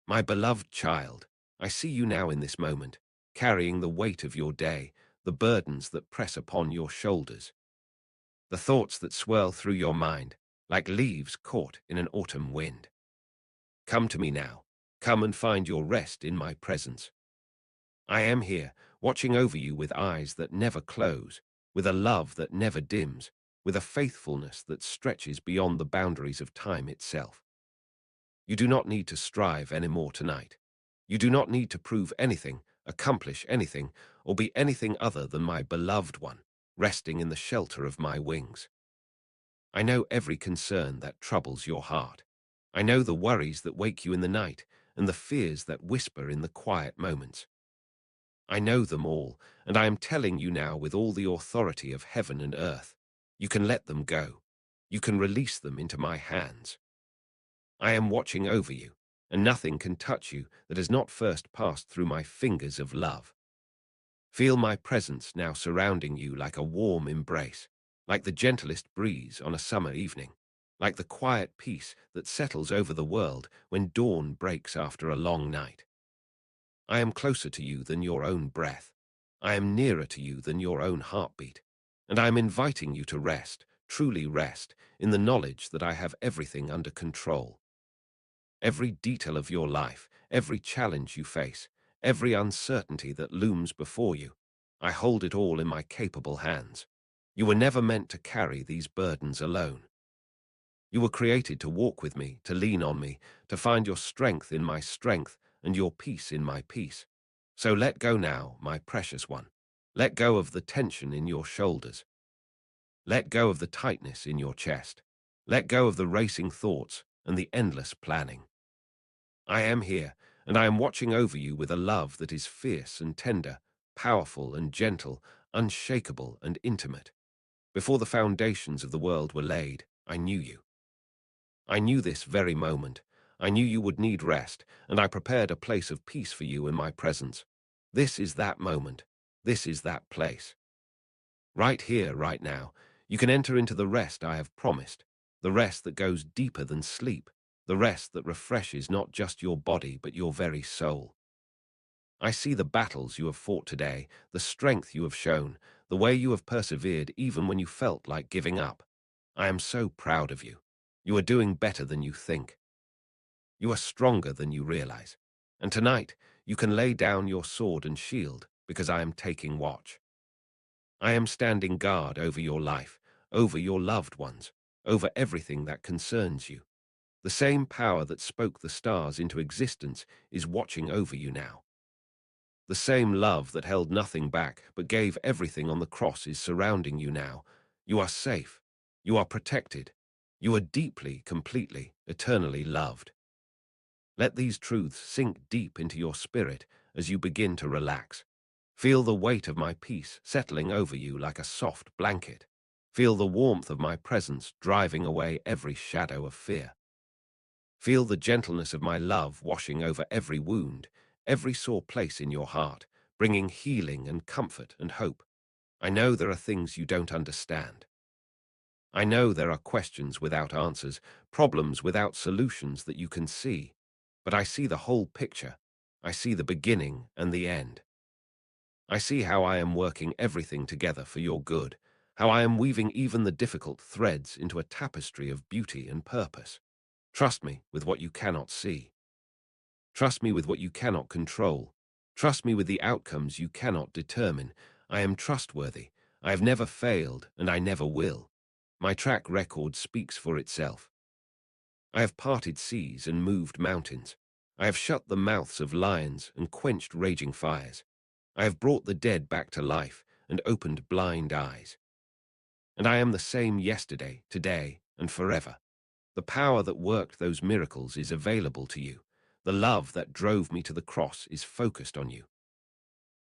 My beloved child, I see you now in this moment, carrying the weight of your day, the burdens that press upon your shoulders, the thoughts that swirl through your mind, like leaves caught in an autumn wind. Come to me now. Come and find your rest in my presence. I am here, watching over you with eyes that never close, with a love that never dims, with a faithfulness that stretches beyond the boundaries of time itself. You do not need to strive anymore tonight. You do not need to prove anything, accomplish anything, or be anything other than my beloved one, resting in the shelter of my wings. I know every concern that troubles your heart. I know the worries that wake you in the night and the fears that whisper in the quiet moments. I know them all, and I am telling you now with all the authority of heaven and earth. You can let them go. You can release them into my hands. I am watching over you, and nothing can touch you that has not first passed through my fingers of love. Feel my presence now surrounding you like a warm embrace, like the gentlest breeze on a summer evening, like the quiet peace that settles over the world when dawn breaks after a long night. I am closer to you than your own breath. I am nearer to you than your own heartbeat. And I am inviting you to rest, truly rest, in the knowledge that I have everything under control. Every detail of your life, every challenge you face, every uncertainty that looms before you, I hold it all in my capable hands. You were never meant to carry these burdens alone. You were created to walk with me, to lean on me, to find your strength in my strength and your peace in my peace. So let go now, my precious one. Let go of the tension in your shoulders. Let go of the tightness in your chest. Let go of the racing thoughts and the endless planning. I am here, and I am watching over you with a love that is fierce and tender, powerful and gentle, unshakable and intimate. Before the foundations of the world were laid, I knew you. I knew this very moment. I knew you would need rest, and I prepared a place of peace for you in my presence. This is that moment. This is that place. Right here, right now, you can enter into the rest I have promised, the rest that goes deeper than sleep, the rest that refreshes not just your body but your very soul. I see the battles you have fought today, the strength you have shown, the way you have persevered even when you felt like giving up. I am so proud of you. You are doing better than you think. You are stronger than you realize. And tonight, you can lay down your sword and shield because I am taking watch. I am standing guard over your life, over your loved ones, over everything that concerns you. The same power that spoke the stars into existence is watching over you now. The same love that held nothing back but gave everything on the cross is surrounding you now. You are safe. You are protected. You are deeply, completely, eternally loved. Let these truths sink deep into your spirit as you begin to relax. Feel the weight of my peace settling over you like a soft blanket. Feel the warmth of my presence driving away every shadow of fear. Feel the gentleness of my love washing over every wound, every sore place in your heart, bringing healing and comfort and hope. I know there are things you don't understand. I know there are questions without answers, problems without solutions that you can see. But I see the whole picture. I see the beginning and the end. I see how I am working everything together for your good, how I am weaving even the difficult threads into a tapestry of beauty and purpose. Trust me with what you cannot see. Trust me with what you cannot control. Trust me with the outcomes you cannot determine. I am trustworthy. I have never failed, and I never will. My track record speaks for itself. I have parted seas and moved mountains. I have shut the mouths of lions and quenched raging fires. I have brought the dead back to life and opened blind eyes. And I am the same yesterday, today, and forever. The power that worked those miracles is available to you. The love that drove me to the cross is focused on you.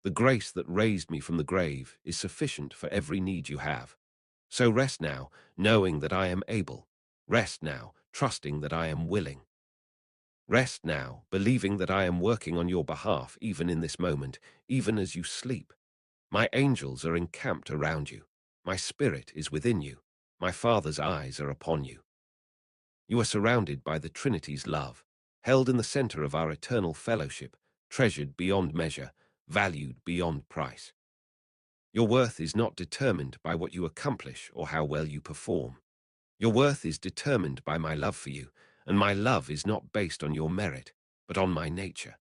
The grace that raised me from the grave is sufficient for every need you have. So rest now, knowing that I am able. Rest now, trusting that I am willing. Rest now, believing that I am working on your behalf even in this moment, even as you sleep. My angels are encamped around you. My spirit is within you. My Father's eyes are upon you. You are surrounded by the Trinity's love. held in the center of our eternal fellowship, treasured beyond measure, valued beyond price. Your worth is not determined by what you accomplish or how well you perform. Your worth is determined by my love for you, and my love is not based on your merit, but on my nature.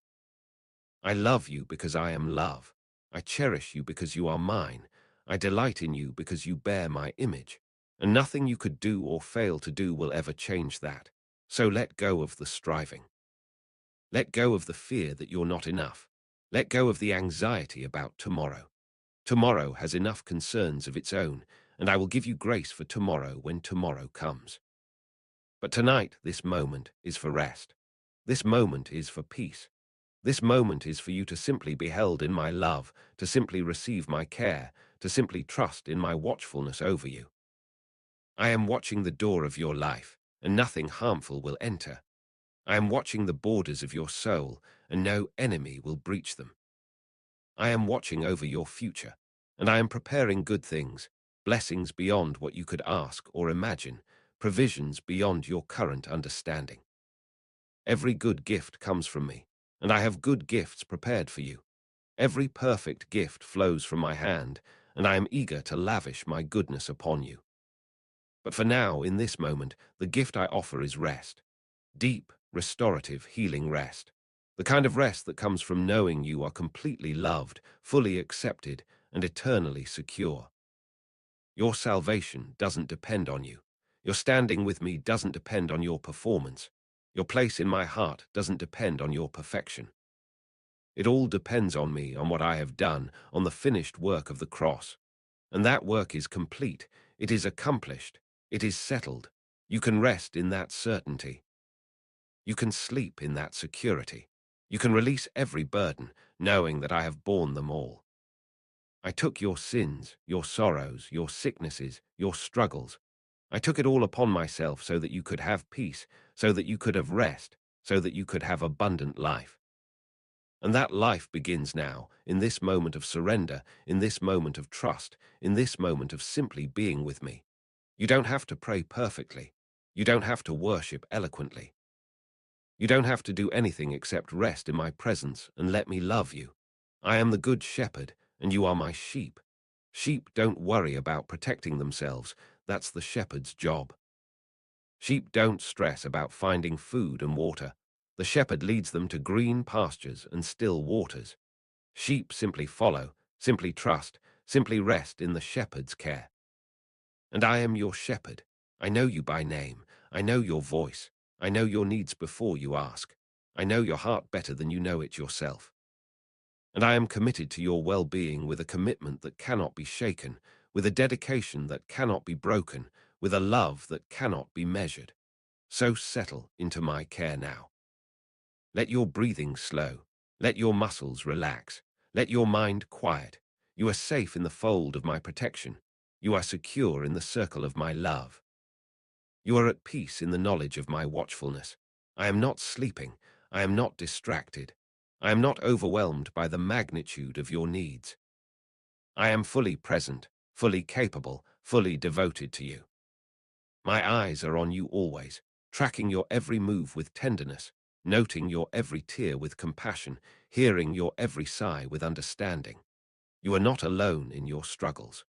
I love you because I am love. I cherish you because you are mine. I delight in you because you bear my image. And nothing you could do or fail to do will ever change that. So let go of the striving. Let go of the fear that you're not enough. Let go of the anxiety about tomorrow. Tomorrow has enough concerns of its own, and I will give you grace for tomorrow when tomorrow comes. But tonight, this moment is for rest. This moment is for peace. This moment is for you to simply be held in my love, to simply receive my care, to simply trust in my watchfulness over you. I am watching the door of your life, and nothing harmful will enter. I am watching the borders of your soul, and no enemy will breach them. I am watching over your future, and I am preparing good things, blessings beyond what you could ask or imagine, provisions beyond your current understanding. Every good gift comes from me, and I have good gifts prepared for you. Every perfect gift flows from my hand, and I am eager to lavish my goodness upon you. But for now, in this moment, the gift I offer is rest. Deep, restorative, healing rest. The kind of rest that comes from knowing you are completely loved, fully accepted, and eternally secure. Your salvation doesn't depend on you. Your standing with me doesn't depend on your performance. Your place in my heart doesn't depend on your perfection. It all depends on me, on what I have done, on the finished work of the cross. And that work is complete. It is accomplished. It is settled. You can rest in that certainty. You can sleep in that security. You can release every burden, knowing that I have borne them all. I took your sins, your sorrows, your sicknesses, your struggles. I took it all upon myself so that you could have peace, so that you could have rest, so that you could have abundant life. And that life begins now, in this moment of surrender, in this moment of trust, in this moment of simply being with me. You don't have to pray perfectly. You don't have to worship eloquently. You don't have to do anything except rest in my presence and let me love you. I am the good shepherd, and you are my sheep. Sheep don't worry about protecting themselves. That's the shepherd's job. Sheep don't stress about finding food and water. The shepherd leads them to green pastures and still waters. Sheep simply follow, simply trust, simply rest in the shepherd's care. And I am your shepherd. I know you by name. I know your voice. I know your needs before you ask. I know your heart better than you know it yourself. And I am committed to your well-being with a commitment that cannot be shaken, with a dedication that cannot be broken, with a love that cannot be measured. So settle into my care now. Let your breathing slow. Let your muscles relax. Let your mind quiet. You are safe in the fold of my protection. You are secure in the circle of my love. You are at peace in the knowledge of my watchfulness. I am not sleeping. I am not distracted. I am not overwhelmed by the magnitude of your needs. I am fully present, fully capable, fully devoted to you. My eyes are on you always, tracking your every move with tenderness, noting your every tear with compassion, hearing your every sigh with understanding. You are not alone in your struggles.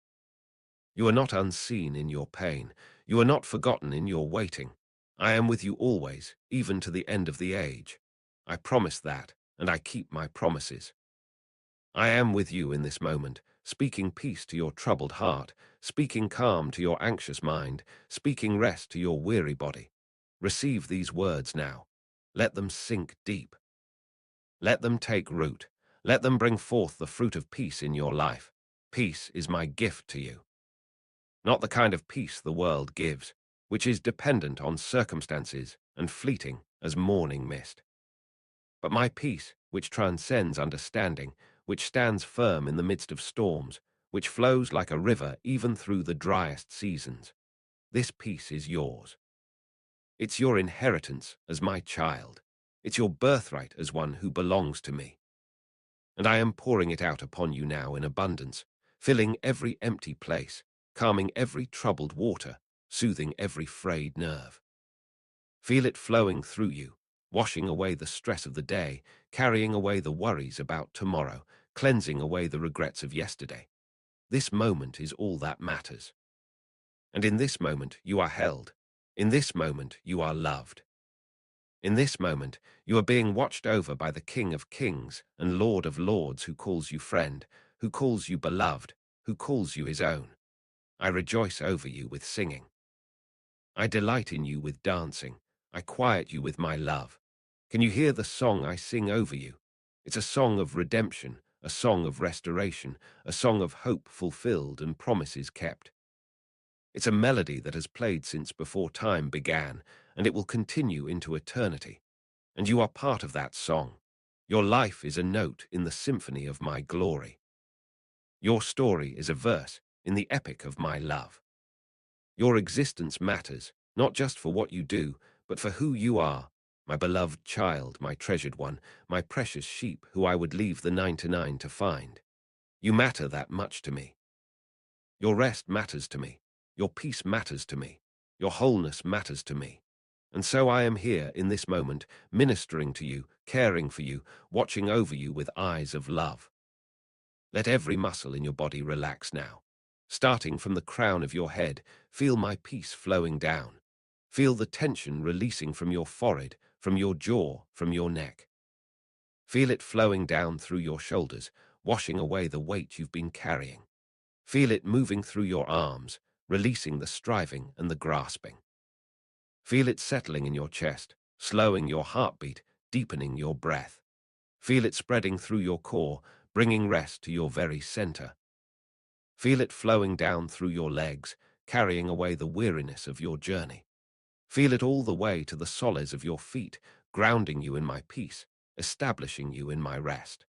You are not unseen in your pain. You are not forgotten in your waiting. I am with you always, even to the end of the age. I promise that, and I keep my promises. I am with you in this moment, speaking peace to your troubled heart, speaking calm to your anxious mind, speaking rest to your weary body. Receive these words now. Let them sink deep. Let them take root. Let them bring forth the fruit of peace in your life. Peace is my gift to you. Not the kind of peace the world gives, which is dependent on circumstances and fleeting as morning mist. But my peace, which transcends understanding, which stands firm in the midst of storms, which flows like a river even through the driest seasons. This peace is yours. It's your inheritance as my child. It's your birthright as one who belongs to me. And I am pouring it out upon you now in abundance, filling every empty place, calming every troubled water, soothing every frayed nerve. Feel it flowing through you. washing away the stress of the day, carrying away the worries about tomorrow, cleansing away the regrets of yesterday. This moment is all that matters. And in this moment, you are held. In this moment, you are loved. In this moment, you are being watched over by the King of Kings and Lord of Lords, who calls you friend, who calls you beloved, who calls you his own. I rejoice over you with singing. I delight in you with dancing. I quiet you with my love. Can you hear the song I sing over you? It's a song of redemption, a song of restoration, a song of hope fulfilled and promises kept. It's a melody that has played since before time began, and it will continue into eternity. And you are part of that song. Your life is a note in the symphony of my glory. Your story is a verse in the epic of my love. Your existence matters, not just for what you do, but for who you are, my beloved child, my treasured one, my precious sheep who I would leave the 99 to find. You matter that much to me. Your rest matters to me. Your peace matters to me. Your wholeness matters to me. And so I am here in this moment, ministering to you, caring for you, watching over you with eyes of love. Let every muscle in your body relax now. Starting from the crown of your head, feel my peace flowing down. Feel the tension releasing from your forehead, from your jaw, from your neck. Feel it flowing down through your shoulders, washing away the weight you've been carrying. Feel it moving through your arms, releasing the striving and the grasping. Feel it settling in your chest, slowing your heartbeat, deepening your breath. Feel it spreading through your core, bringing rest to your very center. Feel it flowing down through your legs, carrying away the weariness of your journey. Feel it all the way to the soles of your feet, grounding you in my peace, establishing you in my rest.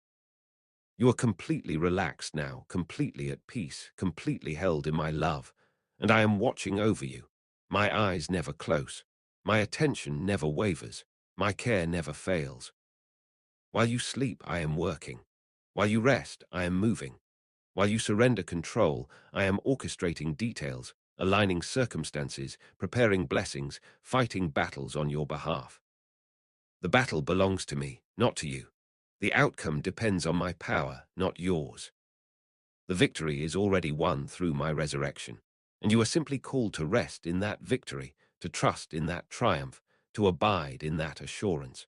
You are completely relaxed now, completely at peace, completely held in my love, and I am watching over you. My eyes never close, my attention never wavers, my care never fails. While you sleep, I am working. While you rest, I am moving. While you surrender control, I am orchestrating details, aligning circumstances, preparing blessings, fighting battles on your behalf. The battle belongs to me, not to you. The outcome depends on my power, not yours. The victory is already won through my resurrection, and you are simply called to rest in that victory, to trust in that triumph, to abide in that assurance.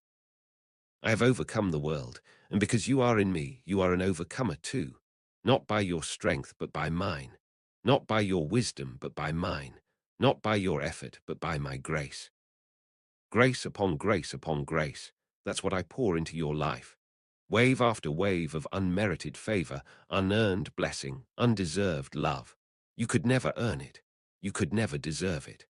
I have overcome the world, and because you are in me, you are an overcomer too, not by your strength, but by mine, not by your wisdom, but by mine, not by your effort, but by my grace. Grace upon grace upon grace, that's what I pour into your life. Wave after wave of unmerited favor, unearned blessing, undeserved love. You could never earn it. You could never deserve it.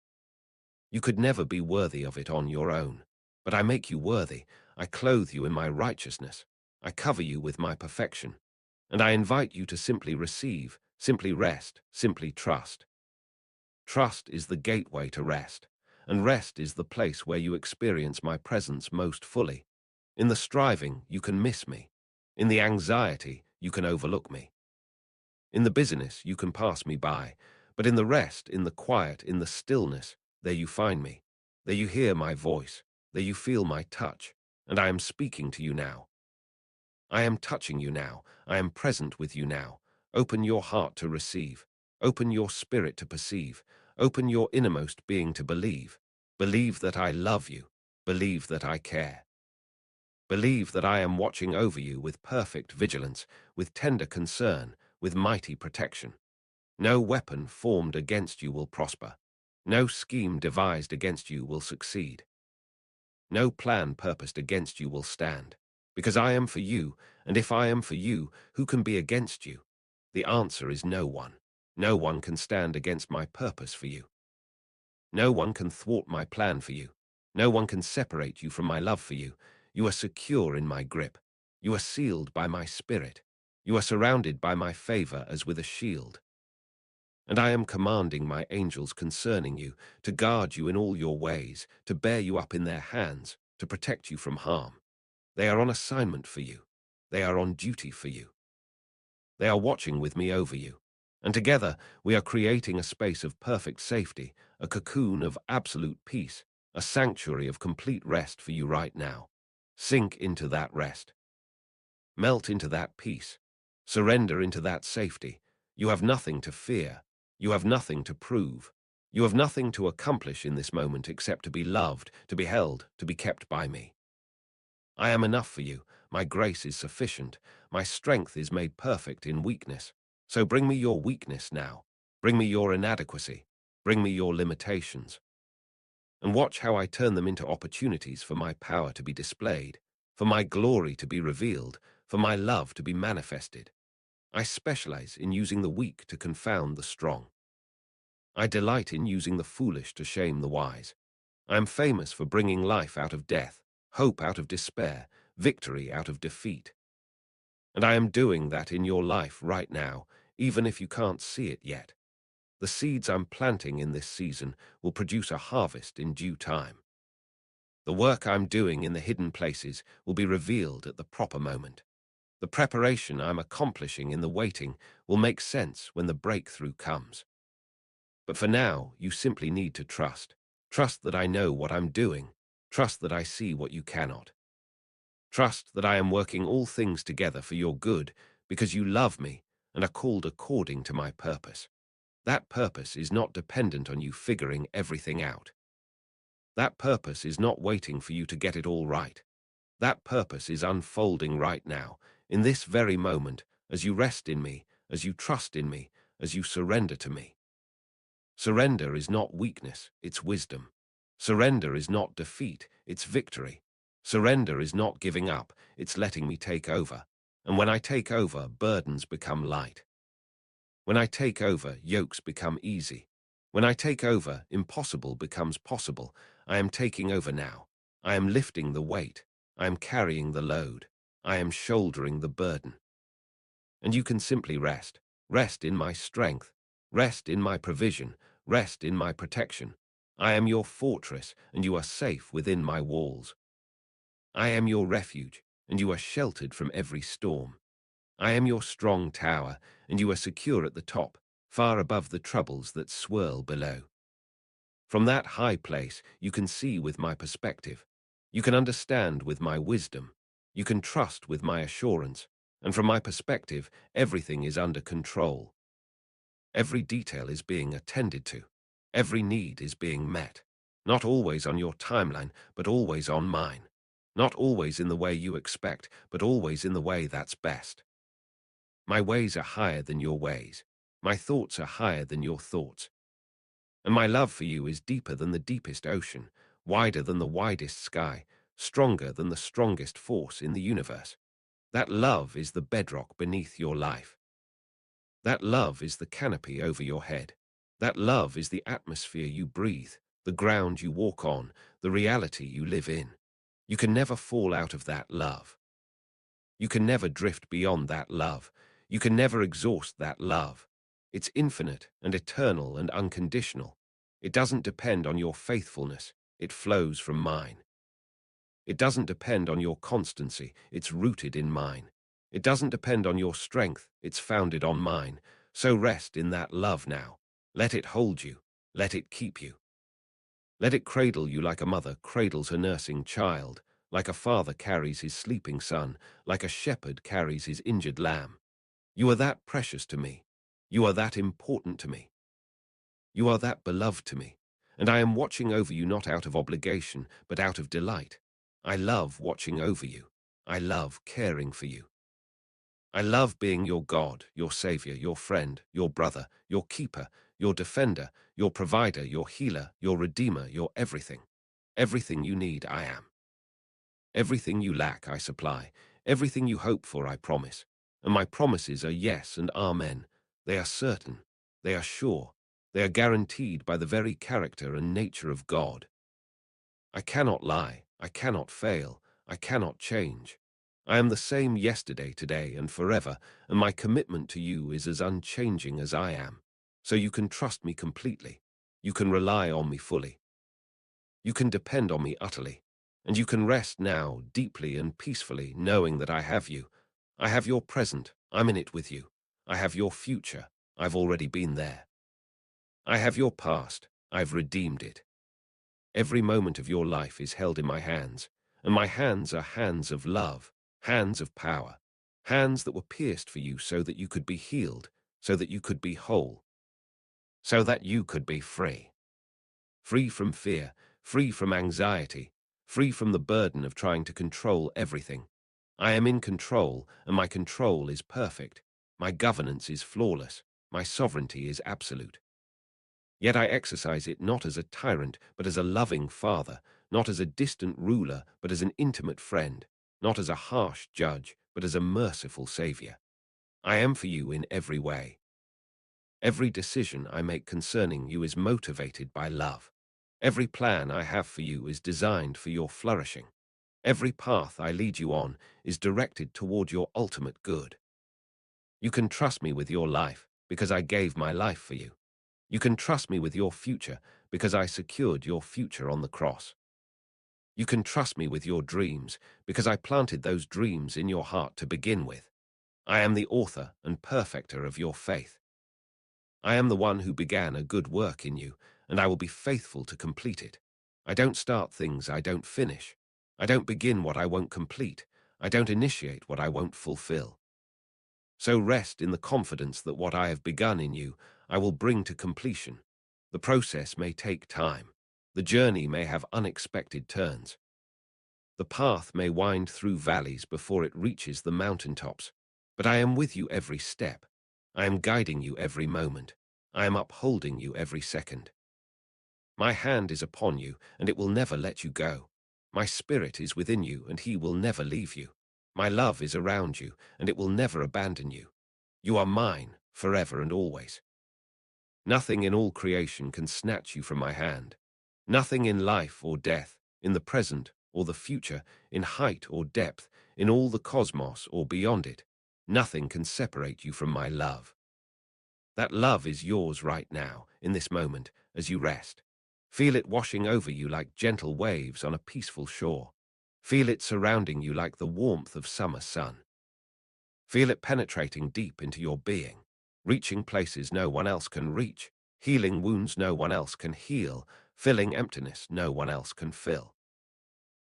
You could never be worthy of it on your own. But I make you worthy. I clothe you in my righteousness. I cover you with my perfection. And I invite you to simply receive, simply rest, simply trust. Trust is the gateway to rest, and rest is the place where you experience my presence most fully. In the striving, you can miss me. In the anxiety, you can overlook me. In the busyness, you can pass me by. But in the rest, in the quiet, in the stillness, there you find me. There you hear my voice. There you feel my touch. And I am speaking to you now. I am touching you now. I am present with you now. Open your heart to receive. Open your spirit to perceive. Open your innermost being to believe. Believe that I love you. Believe that I care. Believe that I am watching over you with perfect vigilance, with tender concern, with mighty protection. No weapon formed against you will prosper. No scheme devised against you will succeed. No plan purposed against you will stand. Because I am for you, and if I am for you, who can be against you? The answer is no one. No one can stand against my purpose for you. No one can thwart my plan for you. No one can separate you from my love for you. You are secure in my grip. You are sealed by my spirit. You are surrounded by my favor as with a shield. And I am commanding my angels concerning you, to guard you in all your ways, to bear you up in their hands, to protect you from harm. They are on assignment for you. They are on duty for you. They are watching with me over you. And together we are creating a space of perfect safety, a cocoon of absolute peace, a sanctuary of complete rest for you right now. Sink into that rest. Melt into that peace. Surrender into that safety. You have nothing to fear. You have nothing to prove. You have nothing to accomplish in this moment except to be loved, to be held, to be kept by me. I am enough for you. My grace is sufficient. My strength is made perfect in weakness. So bring me your weakness now. Bring me your inadequacy. Bring me your limitations. And watch how I turn them into opportunities for my power to be displayed, for my glory to be revealed, for my love to be manifested. I specialize in using the weak to confound the strong. I delight in using the foolish to shame the wise. I am famous for bringing life out of death, hope out of despair, victory out of defeat. And I am doing that in your life right now, even if you can't see it yet. The seeds I'm planting in this season will produce a harvest in due time. The work I'm doing in the hidden places will be revealed at the proper moment. The preparation I'm accomplishing in the waiting will make sense when the breakthrough comes. But for now, you simply need to trust. Trust that I know what I'm doing. Trust that I see what you cannot. Trust that I am working all things together for your good because you love me and are called according to my purpose. That purpose is not dependent on you figuring everything out. That purpose is not waiting for you to get it all right. That purpose is unfolding right now, in this very moment, as you rest in me, as you trust in me, as you surrender to me. Surrender is not weakness, it's wisdom. Surrender is not defeat, it's victory. Surrender is not giving up, it's letting me take over. And when I take over, burdens become light. When I take over, yokes become easy. When I take over, impossible becomes possible. I am taking over now. I am lifting the weight. I am carrying the load. I am shouldering the burden. And you can simply rest. Rest in my strength. Rest in my provision. Rest in my protection. I am your fortress, and you are safe within my walls. I am your refuge, and you are sheltered from every storm. I am your strong tower, and you are secure at the top, far above the troubles that swirl below. From that high place, you can see with my perspective. You can understand with my wisdom. You can trust with my assurance. And from my perspective, everything is under control. Every detail is being attended to. Every need is being met. Not always on your timeline, but always on mine. Not always in the way you expect, but always in the way that's best. My ways are higher than your ways. My thoughts are higher than your thoughts. And my love for you is deeper than the deepest ocean, wider than the widest sky, stronger than the strongest force in the universe. That love is the bedrock beneath your life. That love is the canopy over your head. That love is the atmosphere you breathe, the ground you walk on, the reality you live in. You can never fall out of that love. You can never drift beyond that love. You can never exhaust that love. It's infinite and eternal and unconditional. It doesn't depend on your faithfulness. It flows from mine. It doesn't depend on your constancy. It's rooted in mine. It doesn't depend on your strength. It's founded on mine. So rest in that love now. Let it hold you. Let it keep you. Let it cradle you like a mother cradles her nursing child, like a father carries his sleeping son, like a shepherd carries his injured lamb. You are that precious to me. You are that important to me. You are that beloved to me. And I am watching over you not out of obligation, but out of delight. I love watching over you. I love caring for you. I love being your God, your Savior, your friend, your brother, your keeper, your defender, your provider, your healer, your redeemer, your everything. Everything you need, I am. Everything you lack, I supply. Everything you hope for, I promise. And my promises are yes and amen. They are certain. They are sure. They are guaranteed by the very character and nature of God. I cannot lie. I cannot fail. I cannot change. I am the same yesterday, today, and forever, and my commitment to you is as unchanging as I am. So you can trust me completely. You can rely on me fully. You can depend on me utterly. And you can rest now, deeply and peacefully, knowing that I have you. I have your present. I'm in it with you. I have your future. I've already been there. I have your past. I've redeemed it. Every moment of your life is held in my hands, and my hands are hands of love, hands of power, hands that were pierced for you so that you could be healed, so that you could be whole, so that you could be free. Free from fear, free from anxiety, free from the burden of trying to control everything. I am in control, and my control is perfect. My governance is flawless. My sovereignty is absolute. Yet I exercise it not as a tyrant, but as a loving father, not as a distant ruler, but as an intimate friend, not as a harsh judge, but as a merciful savior. I am for you in every way. Every decision I make concerning you is motivated by love. Every plan I have for you is designed for your flourishing. Every path I lead you on is directed toward your ultimate good. You can trust me with your life because I gave my life for you. You can trust me with your future because I secured your future on the cross. You can trust me with your dreams because I planted those dreams in your heart to begin with. I am the author and perfecter of your faith. I am the one who began a good work in you, and I will be faithful to complete it. I don't start things I don't finish. I don't begin what I won't complete. I don't initiate what I won't fulfill. So rest in the confidence that what I have begun in you, I will bring to completion. The process may take time. The journey may have unexpected turns. The path may wind through valleys before it reaches the mountaintops, but I am with you every step. I am guiding you every moment. I am upholding you every second. My hand is upon you, and it will never let you go. My spirit is within you, and he will never leave you. My love is around you, and it will never abandon you. You are mine, forever and always. Nothing in all creation can snatch you from my hand. Nothing in life or death, in the present or the future, in height or depth, in all the cosmos or beyond it, nothing can separate you from my love. That love is yours right now, in this moment, as you rest. Feel it washing over you like gentle waves on a peaceful shore. Feel it surrounding you like the warmth of summer sun. Feel it penetrating deep into your being, reaching places no one else can reach, healing wounds no one else can heal, filling emptiness no one else can fill.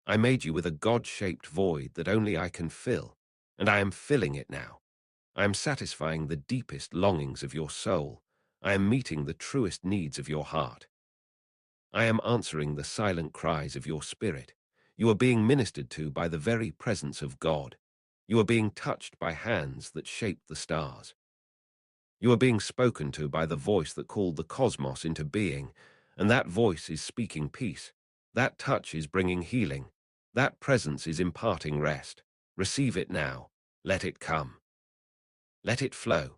I made you with a God-shaped void that only I can fill, and I am filling it now. I am satisfying the deepest longings of your soul. I am meeting the truest needs of your heart. I am answering the silent cries of your spirit. You are being ministered to by the very presence of God. You are being touched by hands that shape the stars. You are being spoken to by the voice that called the cosmos into being, and that voice is speaking peace. That touch is bringing healing. That presence is imparting rest. Receive it now. Let it come. Let it flow.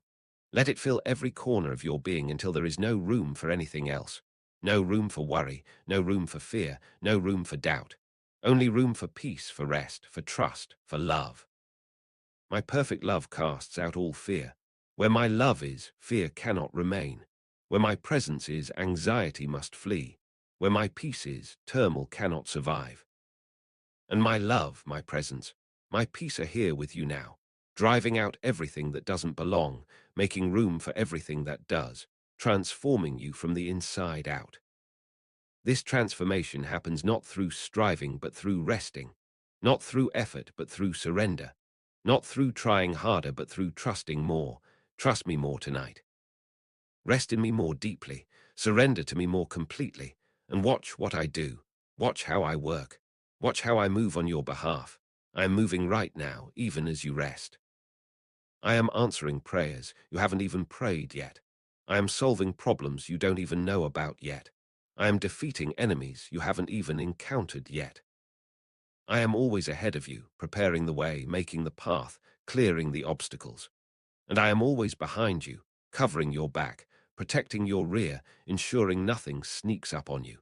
Let it fill every corner of your being until there is no room for anything else. No room for worry, no room for fear, no room for doubt. Only room for peace, for rest, for trust, for love. My perfect love casts out all fear. Where my love is, fear cannot remain. Where my presence is, anxiety must flee. Where my peace is, turmoil cannot survive. And my love, my presence, my peace are here with you now, driving out everything that doesn't belong, making room for everything that does, transforming you from the inside out. This transformation happens not through striving but through resting, not through effort but through surrender, not through trying harder but through trusting more. Trust me more tonight. Rest in me more deeply, surrender to me more completely, and watch what I do, watch how I work, watch how I move on your behalf. I am moving right now, even as you rest. I am answering prayers you haven't even prayed yet. I am solving problems you don't even know about yet. I am defeating enemies you haven't even encountered yet. I am always ahead of you, preparing the way, making the path, clearing the obstacles. And I am always behind you, covering your back, protecting your rear, ensuring nothing sneaks up on you.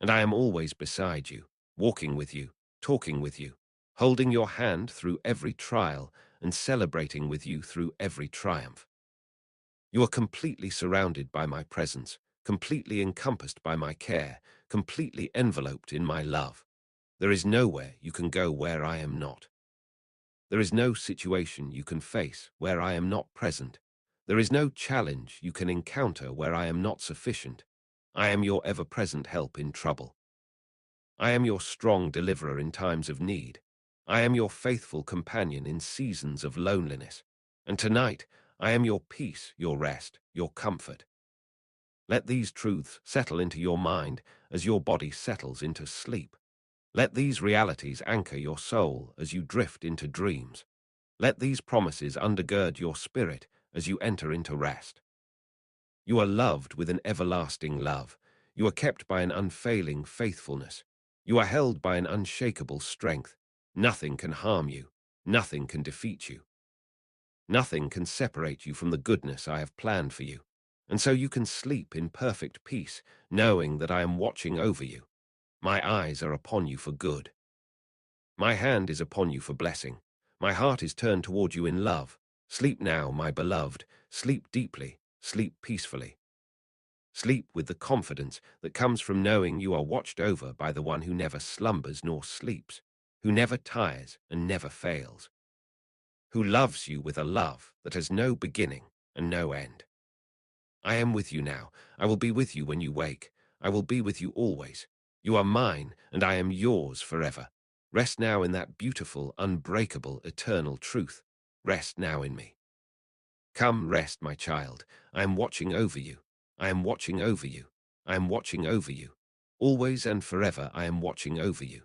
And I am always beside you, walking with you, talking with you, holding your hand through every trial and celebrating with you through every triumph. You are completely surrounded by my presence, completely encompassed by my care, completely enveloped in my love. There is nowhere you can go where I am not. There is no situation you can face where I am not present. There is no challenge you can encounter where I am not sufficient. I am your ever-present help in trouble. I am your strong deliverer in times of need. I am your faithful companion in seasons of loneliness. And tonight, I am your peace, your rest, your comfort. Let these truths settle into your mind as your body settles into sleep. Let these realities anchor your soul as you drift into dreams. Let these promises undergird your spirit as you enter into rest. You are loved with an everlasting love. You are kept by an unfailing faithfulness. You are held by an unshakable strength. Nothing can harm you. Nothing can defeat you. Nothing can separate you from the goodness I have planned for you. And so you can sleep in perfect peace, knowing that I am watching over you. My eyes are upon you for good. My hand is upon you for blessing. My heart is turned toward you in love. Sleep now, my beloved. Sleep deeply. Sleep peacefully. Sleep with the confidence that comes from knowing you are watched over by the one who never slumbers nor sleeps, who never tires and never fails, who loves you with a love that has no beginning and no end. I am with you now. I will be with you when you wake. I will be with you always. You are mine, and I am yours forever. Rest now in that beautiful, unbreakable, eternal truth. Rest now in me. Come, rest, my child. I am watching over you. I am watching over you. I am watching over you. Always and forever I am watching over you.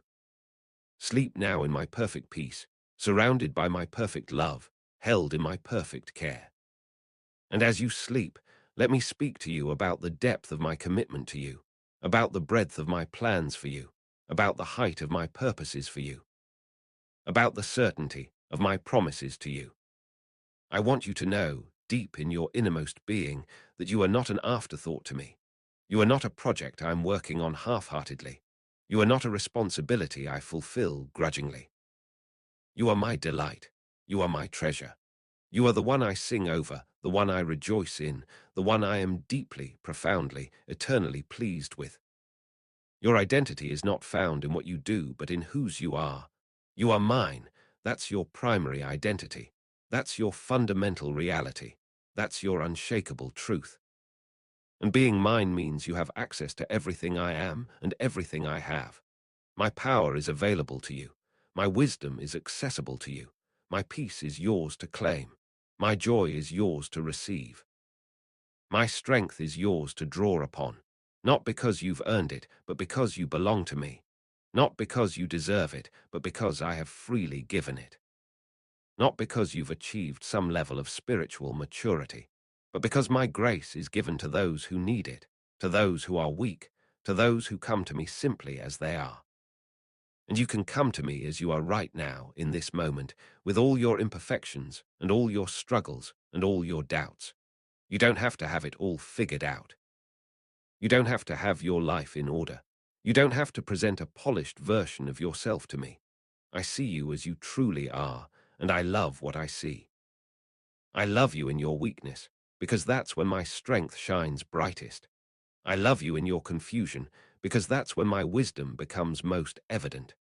Sleep now in my perfect peace, surrounded by my perfect love, held in my perfect care. And as you sleep, let me speak to you about the depth of my commitment to you, about the breadth of my plans for you, about the height of my purposes for you, about the certainty of my promises to you. I want you to know, deep in your innermost being, that you are not an afterthought to me. You are not a project I am working on half-heartedly. You are not a responsibility I fulfill grudgingly. You are my delight. You are my treasure. You are the one I sing over, the one I rejoice in, the one I am deeply, profoundly, eternally pleased with. Your identity is not found in what you do, but in whose you are. You are mine. That's your primary identity. That's your fundamental reality. That's your unshakable truth. And being mine means you have access to everything I am and everything I have. My power is available to you. My wisdom is accessible to you. My peace is yours to claim. My joy is yours to receive. My strength is yours to draw upon, not because you've earned it, but because you belong to me. Not because you deserve it, but because I have freely given it. Not because you've achieved some level of spiritual maturity, but because my grace is given to those who need it, to those who are weak, to those who come to me simply as they are. And you can come to me as you are right now, in this moment, with all your imperfections and all your struggles and all your doubts. You don't have to have it all figured out. You don't have to have your life in order. You don't have to present a polished version of yourself to me. I see you as you truly are, and I love what I see. I love you in your weakness, because that's when my strength shines brightest. I love you in your confusion, because that's when my wisdom becomes most evident.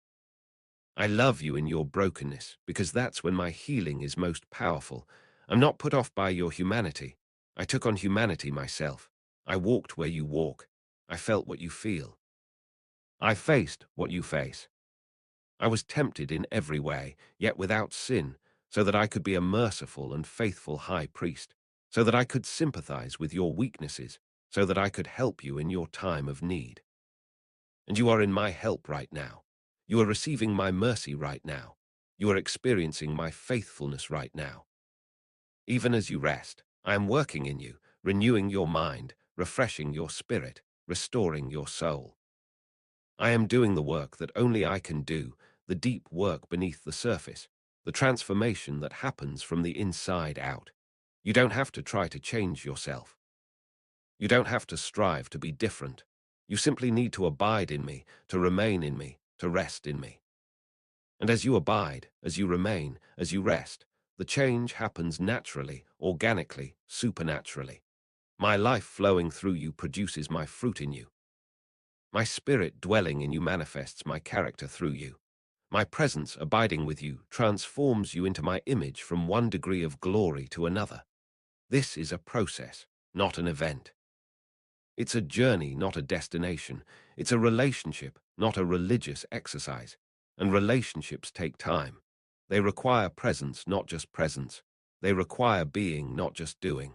I love you in your brokenness, because that's when my healing is most powerful. I'm not put off by your humanity. I took on humanity myself. I walked where you walk. I felt what you feel. I faced what you face. I was tempted in every way, yet without sin, so that I could be a merciful and faithful high priest, so that I could sympathize with your weaknesses, so that I could help you in your time of need. And you are in my help right now. You are receiving my mercy right now. You are experiencing my faithfulness right now. Even as you rest, I am working in you, renewing your mind, refreshing your spirit, restoring your soul. I am doing the work that only I can do, the deep work beneath the surface, the transformation that happens from the inside out. You don't have to try to change yourself. You don't have to strive to be different. You simply need to abide in me, to remain in me, to rest in me. And as you abide, as you remain, as you rest, the change happens naturally, organically, supernaturally. My life flowing through you produces my fruit in you. My spirit dwelling in you manifests my character through you. My presence abiding with you transforms you into my image from one degree of glory to another. This is a process, not an event. It's a journey, not a destination. It's a relationship, not a religious exercise. And relationships take time. They require presence, not just presence. They require being, not just doing.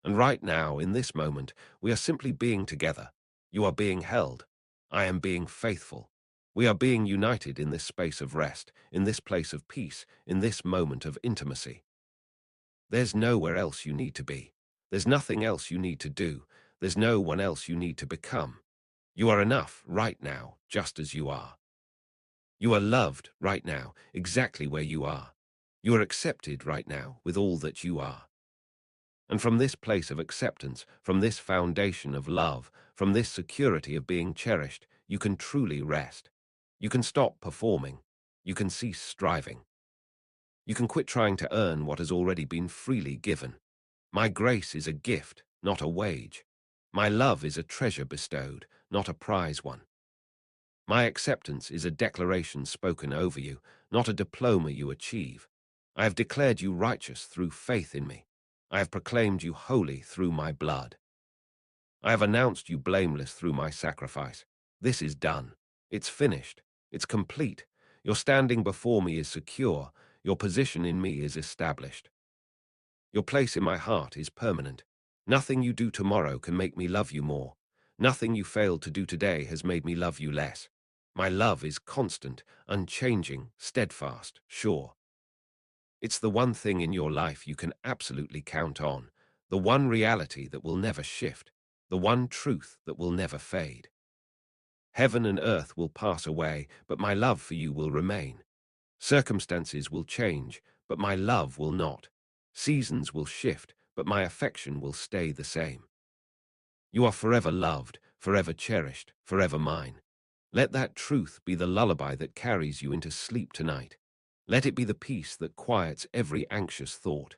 And right now, in this moment, we are simply being together. You are being held. I am being faithful. We are being united in this space of rest, in this place of peace, in this moment of intimacy. There's nowhere else you need to be. There's nothing else you need to do. There's no one else you need to become. You are enough right now, just as you are. You are loved right now, exactly where you are. You are accepted right now with all that you are. And from this place of acceptance, from this foundation of love, from this security of being cherished, you can truly rest. You can stop performing. You can cease striving. You can quit trying to earn what has already been freely given. My grace is a gift, not a wage. My love is a treasure bestowed, not a prize won. My acceptance is a declaration spoken over you, not a diploma you achieve. I have declared you righteous through faith in me. I have proclaimed you holy through my blood. I have announced you blameless through my sacrifice. This is done. It's finished. It's complete. Your standing before me is secure. Your position in me is established. Your place in my heart is permanent. Nothing you do tomorrow can make me love you more. Nothing you failed to do today has made me love you less. My love is constant, unchanging, steadfast, sure. It's the one thing in your life you can absolutely count on, the one reality that will never shift, the one truth that will never fade. Heaven and earth will pass away, but my love for you will remain. Circumstances will change, but my love will not. Seasons will shift, but my affection will stay the same. You are forever loved, forever cherished, forever mine. Let that truth be the lullaby that carries you into sleep tonight. Let it be the peace that quiets every anxious thought.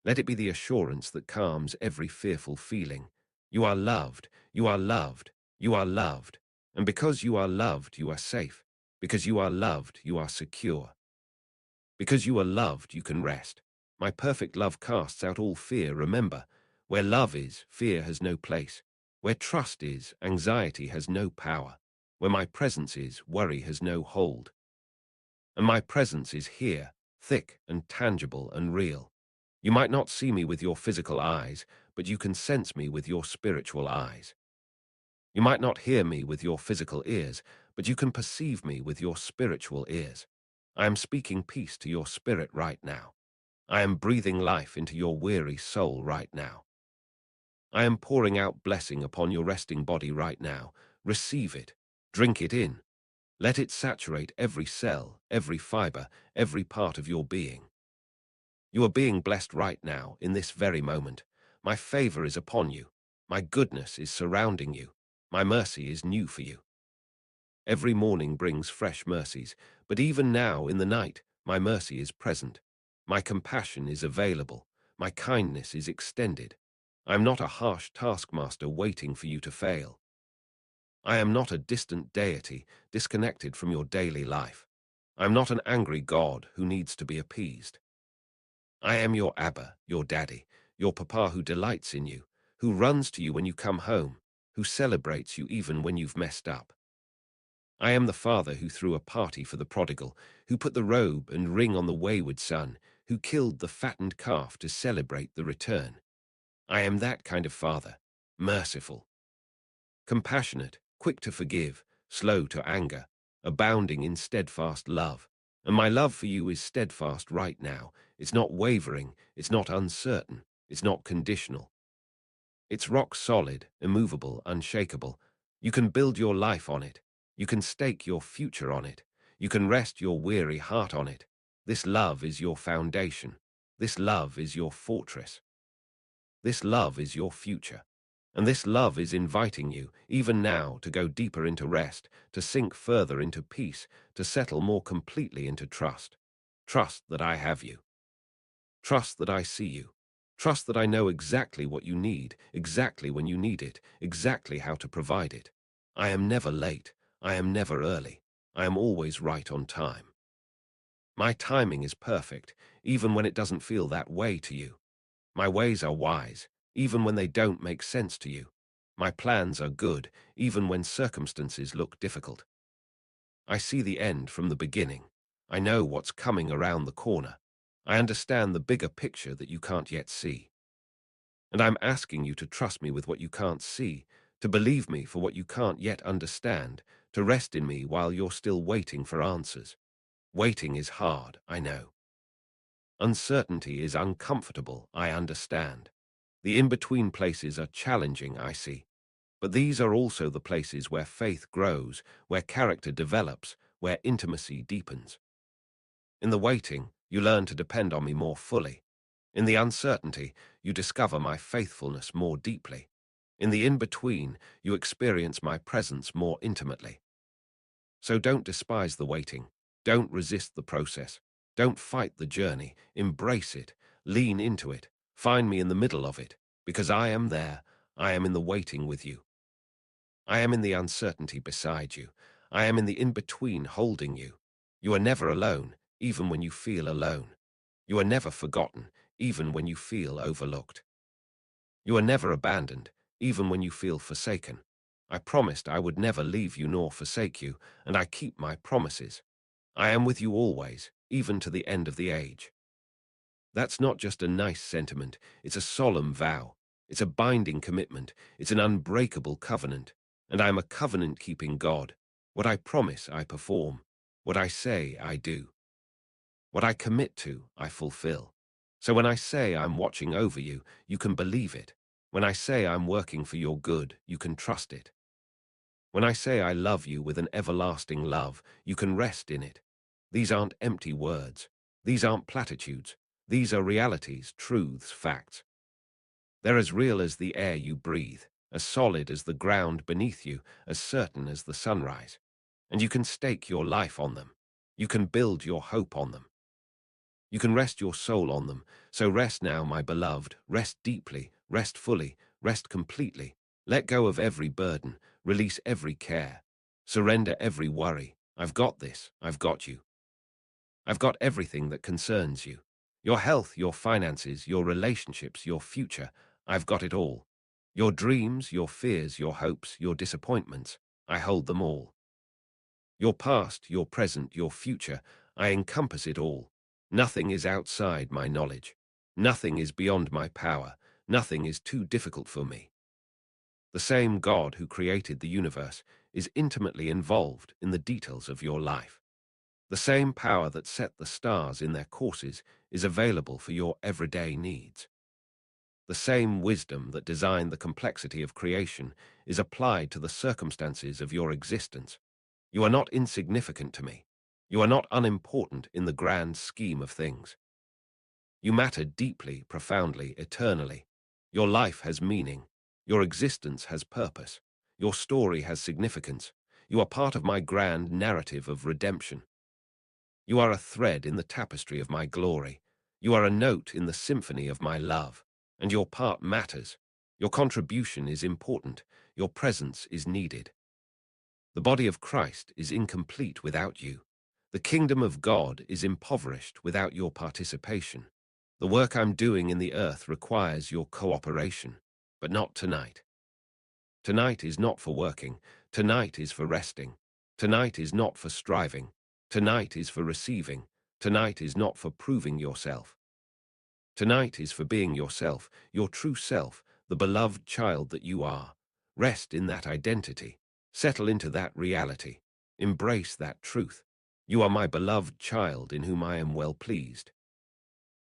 Let it be the assurance that calms every fearful feeling. You are loved, you are loved, you are loved. And because you are loved, you are safe. Because you are loved, you are secure. Because you are loved, you can rest. My perfect love casts out all fear, remember. Where love is, fear has no place. Where trust is, anxiety has no power. Where my presence is, worry has no hold. And my presence is here, thick and tangible and real. You might not see me with your physical eyes, but you can sense me with your spiritual eyes. You might not hear me with your physical ears, but you can perceive me with your spiritual ears. I am speaking peace to your spirit right now. I am breathing life into your weary soul right now. I am pouring out blessing upon your resting body right now. Receive it. Drink it in. Let it saturate every cell, every fiber, every part of your being. You are being blessed right now, in this very moment. My favor is upon you. My goodness is surrounding you. My mercy is new for you. Every morning brings fresh mercies, but even now, in the night, my mercy is present. My compassion is available. My kindness is extended. I am not a harsh taskmaster waiting for you to fail. I am not a distant deity disconnected from your daily life. I am not an angry God who needs to be appeased. I am your Abba, your daddy, your papa who delights in you, who runs to you when you come home, who celebrates you even when you've messed up. I am the father who threw a party for the prodigal, who put the robe and ring on the wayward son, who killed the fattened calf to celebrate the return. I am that kind of father, merciful, compassionate, quick to forgive, slow to anger, abounding in steadfast love. And my love for you is steadfast right now. It's not wavering, it's not uncertain, it's not conditional. It's rock solid, immovable, unshakable. You can build your life on it. You can stake your future on it. You can rest your weary heart on it. This love is your foundation. This love is your fortress. This love is your future. And this love is inviting you, even now, to go deeper into rest, to sink further into peace, to settle more completely into trust. Trust that I have you. Trust that I see you. Trust that I know exactly what you need, exactly when you need it, exactly how to provide it. I am never late. I am never early. I am always right on time. My timing is perfect, even when it doesn't feel that way to you. My ways are wise. even when they don't make sense to you. My plans are good, even when circumstances look difficult. I see the end from the beginning. I know what's coming around the corner. I understand the bigger picture that you can't yet see. And I'm asking you to trust me with what you can't see, to believe me for what you can't yet understand, to rest in me while you're still waiting for answers. Waiting is hard, I know. Uncertainty is uncomfortable, I understand. The in-between places are challenging, I see. But these are also the places where faith grows, where character develops, where intimacy deepens. In the waiting, you learn to depend on me more fully. In the uncertainty, you discover my faithfulness more deeply. In the in-between, you experience my presence more intimately. So don't despise the waiting. Don't resist the process. Don't fight the journey. Embrace it. Lean into it. Find me in the middle of it, because I am there. I am in the waiting with you. I am in the uncertainty beside you. I am in the in-between holding you. You are never alone, even when you feel alone. You are never forgotten, even when you feel overlooked. You are never abandoned, even when you feel forsaken. I promised I would never leave you nor forsake you, and I keep my promises. I am with you always, even to the end of the age. That's not just a nice sentiment, it's a solemn vow. It's a binding commitment. It's an unbreakable covenant. And I'm a covenant-keeping God. What I promise, I perform. What I say, I do. What I commit to, I fulfill. So when I say I'm watching over you, you can believe it. When I say I'm working for your good, you can trust it. When I say I love you with an everlasting love, you can rest in it. These aren't empty words. These aren't platitudes. These are realities, truths, facts. They're as real as the air you breathe, as solid as the ground beneath you, as certain as the sunrise. And you can stake your life on them. You can build your hope on them. You can rest your soul on them. So rest now, my beloved. Rest deeply, rest fully, rest completely. Let go of every burden, release every care. Surrender every worry. I've got this, I've got you. I've got everything that concerns you. Your health, your finances, your relationships, your future. I've got it all. Your dreams, your fears, your hopes, your disappointments. I hold them all. Your past, your present, your future. I encompass it all. Nothing is outside my knowledge. Nothing is beyond my power. Nothing is too difficult for me. The same God who created the universe is intimately involved in the details of your life. The same power that set the stars in their courses is available for your everyday needs. The same wisdom that designed the complexity of creation is applied to the circumstances of your existence. You are not insignificant to me. You are not unimportant in the grand scheme of things. You matter deeply, profoundly, eternally. Your life has meaning. Your existence has purpose. Your story has significance. You are part of my grand narrative of redemption. You are a thread in the tapestry of my glory. You are a note in the symphony of my love. And your part matters. Your contribution is important. Your presence is needed. The body of Christ is incomplete without you. The kingdom of God is impoverished without your participation. The work I'm doing in the earth requires your cooperation, but not tonight. Tonight is not for working. Tonight is for resting. Tonight is not for striving. Tonight is for receiving. Tonight is not for proving yourself. Tonight is for being yourself, your true self, the beloved child that you are. Rest in that identity. Settle into that reality. Embrace that truth. You are my beloved child in whom I am well pleased.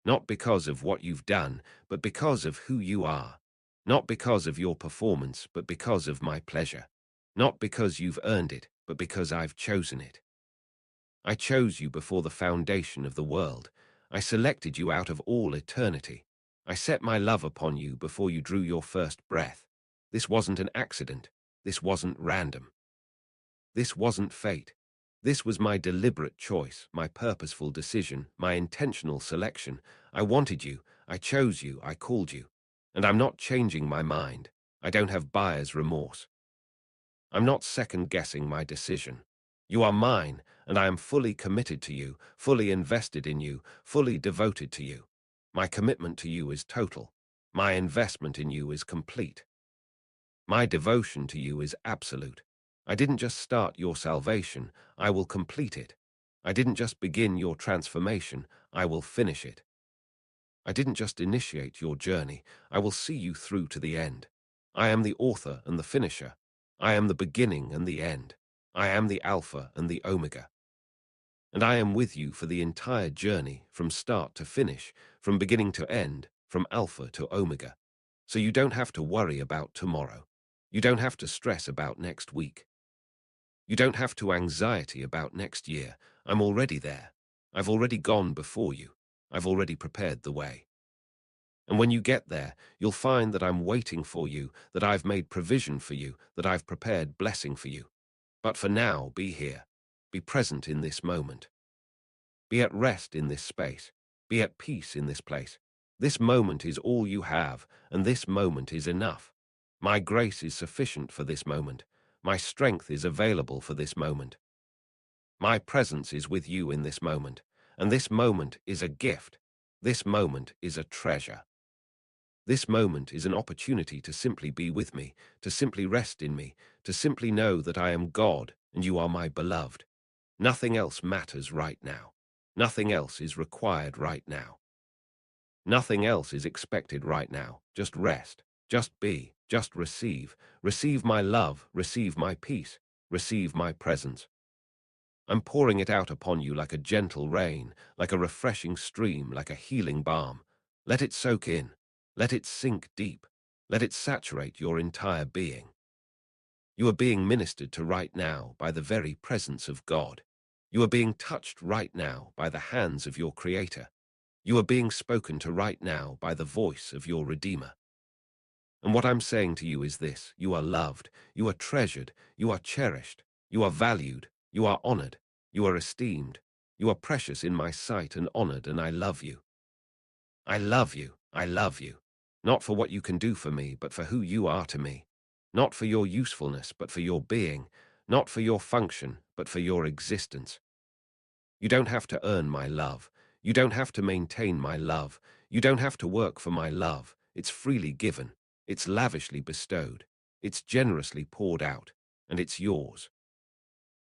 Not because of what you've done, but because of who you are. Not because of your performance, but because of my pleasure. Not because you've earned it, but because I've chosen it. I chose you before the foundation of the world. I selected you out of all eternity. I set my love upon you before you drew your first breath. This wasn't an accident. This wasn't random. This wasn't fate. This was my deliberate choice, my purposeful decision, my intentional selection. I wanted you. I chose you. I called you. And I'm not changing my mind. I don't have buyer's remorse. I'm not second-guessing my decision. You are mine, and I am fully committed to you, fully invested in you, fully devoted to you. My commitment to you is total. My investment in you is complete. My devotion to you is absolute. I didn't just start your salvation, I will complete it. I didn't just begin your transformation, I will finish it. I didn't just initiate your journey, I will see you through to the end. I am the author and the finisher. I am the beginning and the end. I am the Alpha and the Omega. And I am with you for the entire journey, from start to finish, from beginning to end, from Alpha to Omega. So you don't have to worry about tomorrow. You don't have to stress about next week. You don't have to anxiety about next year. I'm already there. I've already gone before you. I've already prepared the way. And when you get there, you'll find that I'm waiting for you, that I've made provision for you, that I've prepared blessing for you. But for now, be here. Be present in this moment. Be at rest in this space. Be at peace in this place. This moment is all you have, and this moment is enough. My grace is sufficient for this moment. My strength is available for this moment. My presence is with you in this moment, and this moment is a gift. This moment is a treasure. This moment is an opportunity to simply be with me, to simply rest in me, to simply know that I am God and you are my beloved. Nothing else matters right now. Nothing else is required right now. Nothing else is expected right now. Just rest. Just be. Just receive. Receive my love. Receive my peace. Receive my presence. I'm pouring it out upon you like a gentle rain, like a refreshing stream, like a healing balm. Let it soak in. Let it sink deep. Let it saturate your entire being. You are being ministered to right now by the very presence of God. You are being touched right now by the hands of your Creator. You are being spoken to right now by the voice of your Redeemer. And what I'm saying to you is this: you are loved, you are treasured, you are cherished, you are valued, you are honored, you are esteemed, you are precious in my sight and honored, and I love you. I love you, I love you. Not for what you can do for me, but for who you are to me. Not for your usefulness, but for your being. Not for your function, but for your existence. You don't have to earn my love. You don't have to maintain my love. You don't have to work for my love. It's freely given. It's lavishly bestowed. It's generously poured out. And it's yours.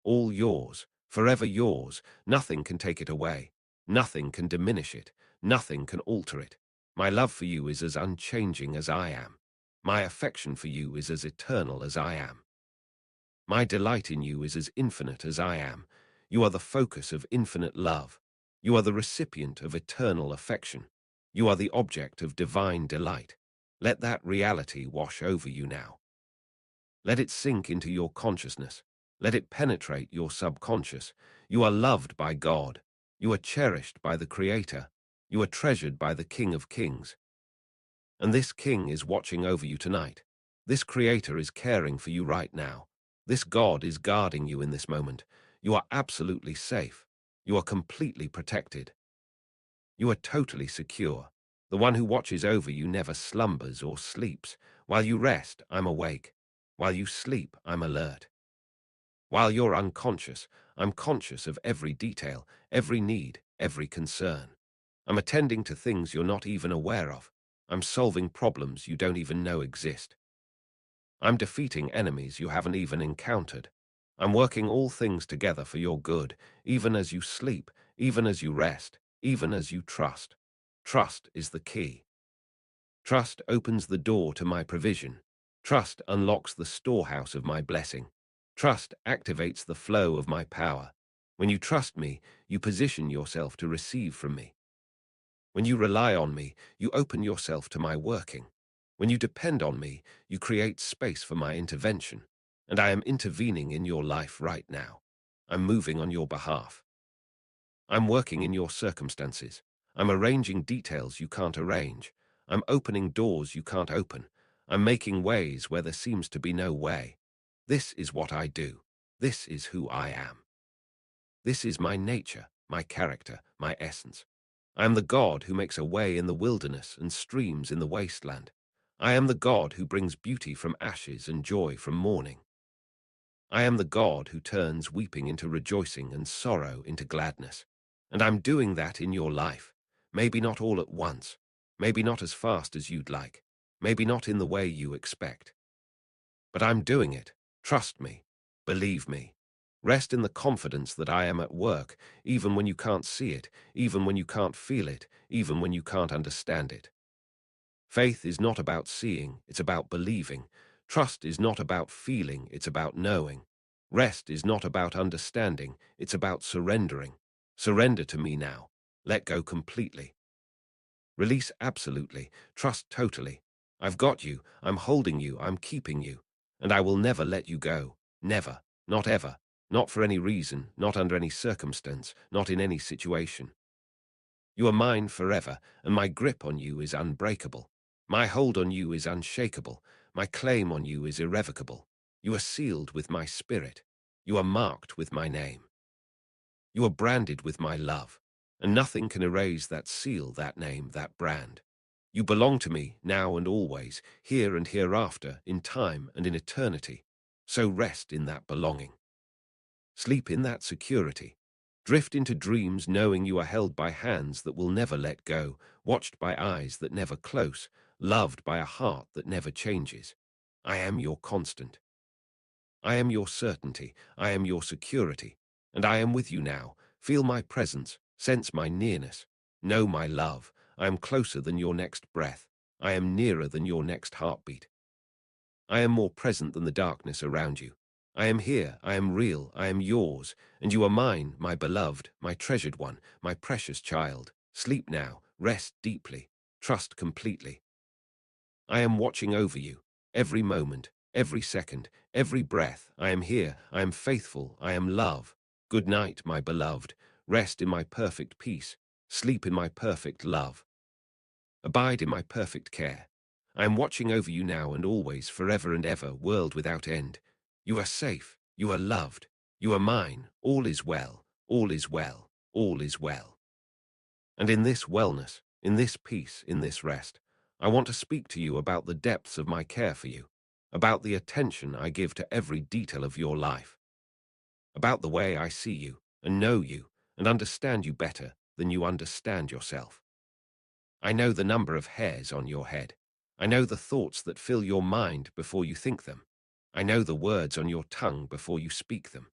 All yours. Forever yours. Nothing can take it away. Nothing can diminish it. Nothing can alter it. My love for you is as unchanging as I am. My affection for you is as eternal as I am. My delight in you is as infinite as I am. You are the focus of infinite love. You are the recipient of eternal affection. You are the object of divine delight. Let that reality wash over you now. Let it sink into your consciousness. Let it penetrate your subconscious. You are loved by God. You are cherished by the Creator. You are treasured by the King of Kings. And this King is watching over you tonight. This Creator is caring for you right now. This God is guarding you in this moment. You are absolutely safe. You are completely protected. You are totally secure. The one who watches over you never slumbers or sleeps. While you rest, I'm awake. While you sleep, I'm alert. While you're unconscious, I'm conscious of every detail, every need, every concern. I'm attending to things you're not even aware of. I'm solving problems you don't even know exist. I'm defeating enemies you haven't even encountered. I'm working all things together for your good, even as you sleep, even as you rest, even as you trust. Trust is the key. Trust opens the door to my provision. Trust unlocks the storehouse of my blessing. Trust activates the flow of my power. When you trust me, you position yourself to receive from me. When you rely on me, you open yourself to my working. When you depend on me, you create space for my intervention. And I am intervening in your life right now. I'm moving on your behalf. I'm working in your circumstances. I'm arranging details you can't arrange. I'm opening doors you can't open. I'm making ways where there seems to be no way. This is what I do. This is who I am. This is my nature, my character, my essence. I am the God who makes a way in the wilderness and streams in the wasteland. I am the God who brings beauty from ashes and joy from mourning. I am the God who turns weeping into rejoicing and sorrow into gladness. And I'm doing that in your life. Maybe not all at once. Maybe not as fast as you'd like. Maybe not in the way you expect. But I'm doing it. Trust me. Believe me. Rest in the confidence that I am at work, even when you can't see it, even when you can't feel it, even when you can't understand it. Faith is not about seeing, it's about believing. Trust is not about feeling, it's about knowing. Rest is not about understanding, it's about surrendering. Surrender to me now. Let go completely. Release absolutely. Trust totally. I've got you, I'm holding you, I'm keeping you. And I will never let you go. Never. Not ever. Not for any reason, not under any circumstance, not in any situation. You are mine forever, and my grip on you is unbreakable. My hold on you is unshakable. My claim on you is irrevocable. You are sealed with my spirit. You are marked with my name. You are branded with my love, and nothing can erase that seal, that name, that brand. You belong to me now and always, here and hereafter, in time and in eternity. So rest in that belonging. Sleep in that security. Drift into dreams knowing you are held by hands that will never let go, watched by eyes that never close, loved by a heart that never changes. I am your constant. I am your certainty. I am your security. And I am with you now. Feel my presence. Sense my nearness. Know my love. I am closer than your next breath. I am nearer than your next heartbeat. I am more present than the darkness around you. I am here, I am real, I am yours, and you are mine, my beloved, my treasured one, my precious child. Sleep now, rest deeply, trust completely. I am watching over you, every moment, every second, every breath. I am here, I am faithful, I am love. Good night, my beloved. Rest in my perfect peace, sleep in my perfect love. Abide in my perfect care. I am watching over you now and always, forever and ever, world without end. You are safe. You are loved. You are mine. All is well. All is well. All is well. And in this wellness, in this peace, in this rest, I want to speak to you about the depths of my care for you, about the attention I give to every detail of your life, about the way I see you and know you and understand you better than you understand yourself. I know the number of hairs on your head. I know the thoughts that fill your mind before you think them. I know the words on your tongue before you speak them.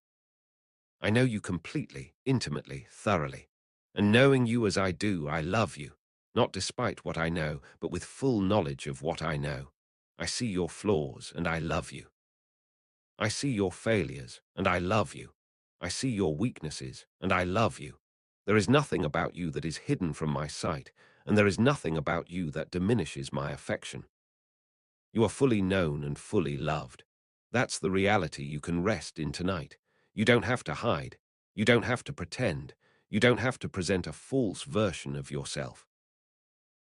I know you completely, intimately, thoroughly. And knowing you as I do, I love you, not despite what I know, but with full knowledge of what I know. I see your flaws, and I love you. I see your failures, and I love you. I see your weaknesses, and I love you. There is nothing about you that is hidden from my sight, and there is nothing about you that diminishes my affection. You are fully known and fully loved. That's the reality you can rest in tonight. You don't have to hide. You don't have to pretend. You don't have to present a false version of yourself.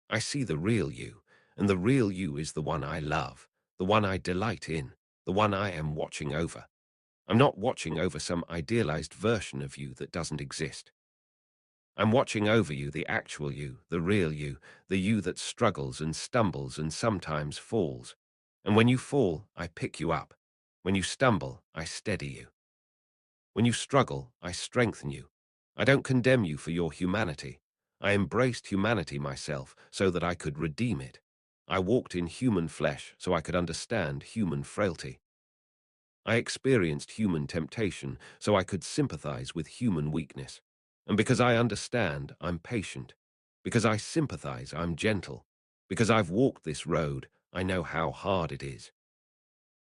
I see the real you, and the real you is the one I love, the one I delight in, the one I am watching over. I'm not watching over some idealized version of you that doesn't exist. I'm watching over you, the actual you, the real you, the you that struggles and stumbles and sometimes falls. And when you fall, I pick you up. When you stumble, I steady you. When you struggle, I strengthen you. I don't condemn you for your humanity. I embraced humanity myself so that I could redeem it. I walked in human flesh so I could understand human frailty. I experienced human temptation so I could sympathize with human weakness. And because I understand, I'm patient. Because I sympathize, I'm gentle. Because I've walked this road, I know how hard it is.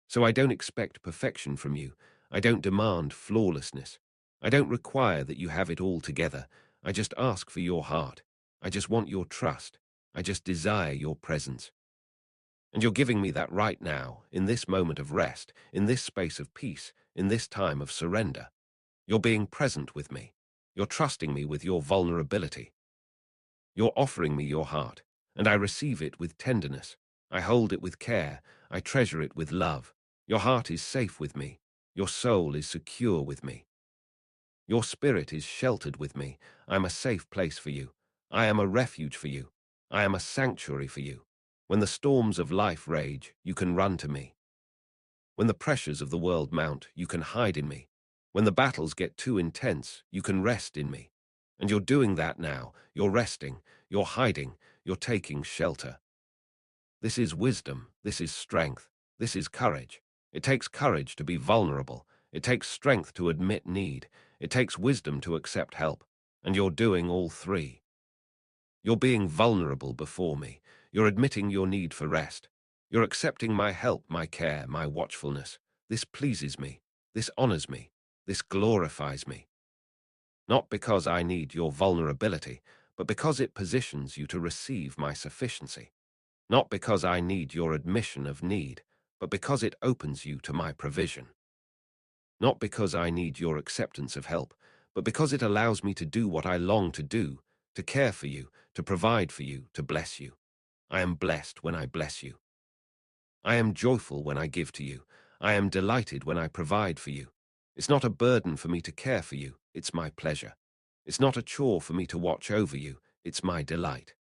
So I don't expect perfection from you. I don't demand flawlessness. I don't require that you have it all together. I just ask for your heart. I just want your trust. I just desire your presence. And you're giving me that right now, in this moment of rest, in this space of peace, in this time of surrender. You're being present with me. You're trusting me with your vulnerability. You're offering me your heart, and I receive it with tenderness. I hold it with care. I treasure it with love. Your heart is safe with me. Your soul is secure with me. Your spirit is sheltered with me. I'm a safe place for you. I am a refuge for you. I am a sanctuary for you. When the storms of life rage, you can run to me. When the pressures of the world mount, you can hide in me. When the battles get too intense, you can rest in me. And you're doing that now. You're resting, you're hiding, you're taking shelter. This is wisdom, this is strength, this is courage. It takes courage to be vulnerable. It takes strength to admit need. It takes wisdom to accept help. And you're doing all three. You're being vulnerable before me. You're admitting your need for rest. You're accepting my help, my care, my watchfulness. This pleases me. This honors me. This glorifies me. Not because I need your vulnerability, but because it positions you to receive my sufficiency. Not because I need your admission of need, but because it opens you to my provision. Not because I need your acceptance of help, but because it allows me to do what I long to do, to care for you, to provide for you, to bless you. I am blessed when I bless you. I am joyful when I give to you. I am delighted when I provide for you. It's not a burden for me to care for you, it's my pleasure. It's not a chore for me to watch over you, it's my delight.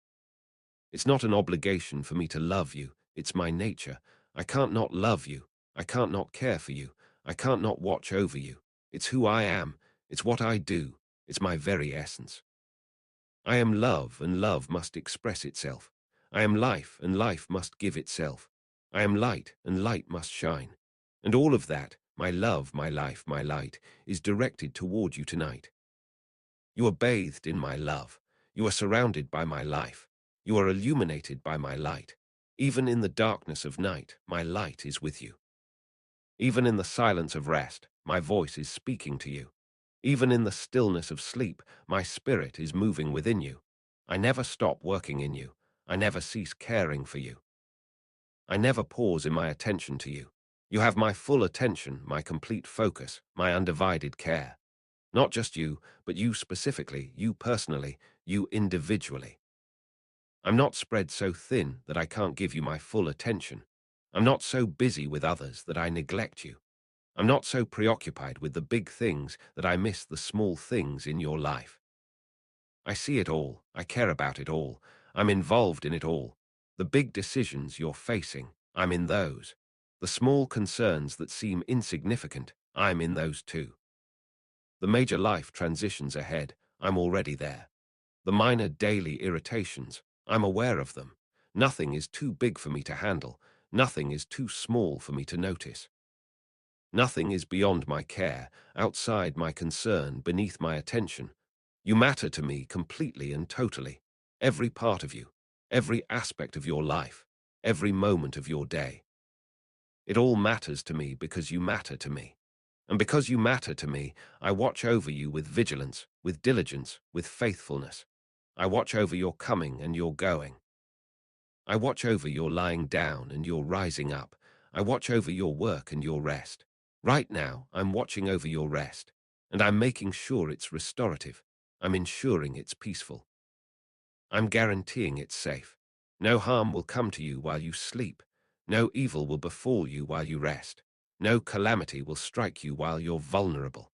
It's not an obligation for me to love you, it's my nature. I can't not love you, I can't not care for you, I can't not watch over you. It's who I am, it's what I do, it's my very essence. I am love, and love must express itself. I am life, and life must give itself. I am light, and light must shine. And all of that, my love, my life, my light, is directed toward you tonight. You are bathed in my love. You are surrounded by my life. You are illuminated by my light. Even in the darkness of night, my light is with you. Even in the silence of rest, my voice is speaking to you. Even in the stillness of sleep, my spirit is moving within you. I never stop working in you. I never cease caring for you. I never pause in my attention to you. You have my full attention, my complete focus, my undivided care. Not just you, but you specifically, you personally, you individually. I'm not spread so thin that I can't give you my full attention. I'm not so busy with others that I neglect you. I'm not so preoccupied with the big things that I miss the small things in your life. I see it all. I care about it all. I'm involved in it all. The big decisions you're facing, I'm in those. The small concerns that seem insignificant, I'm in those too. The major life transitions ahead, I'm already there. The minor daily irritations, I'm aware of them. Nothing is too big for me to handle. Nothing is too small for me to notice. Nothing is beyond my care, outside my concern, beneath my attention. You matter to me completely and totally. Every part of you, every aspect of your life, every moment of your day. It all matters to me because you matter to me. And because you matter to me, I watch over you with vigilance, with diligence, with faithfulness. I watch over your coming and your going. I watch over your lying down and your rising up. I watch over your work and your rest. Right now, I'm watching over your rest, and I'm making sure it's restorative. I'm ensuring it's peaceful. I'm guaranteeing it's safe. No harm will come to you while you sleep. No evil will befall you while you rest. No calamity will strike you while you're vulnerable.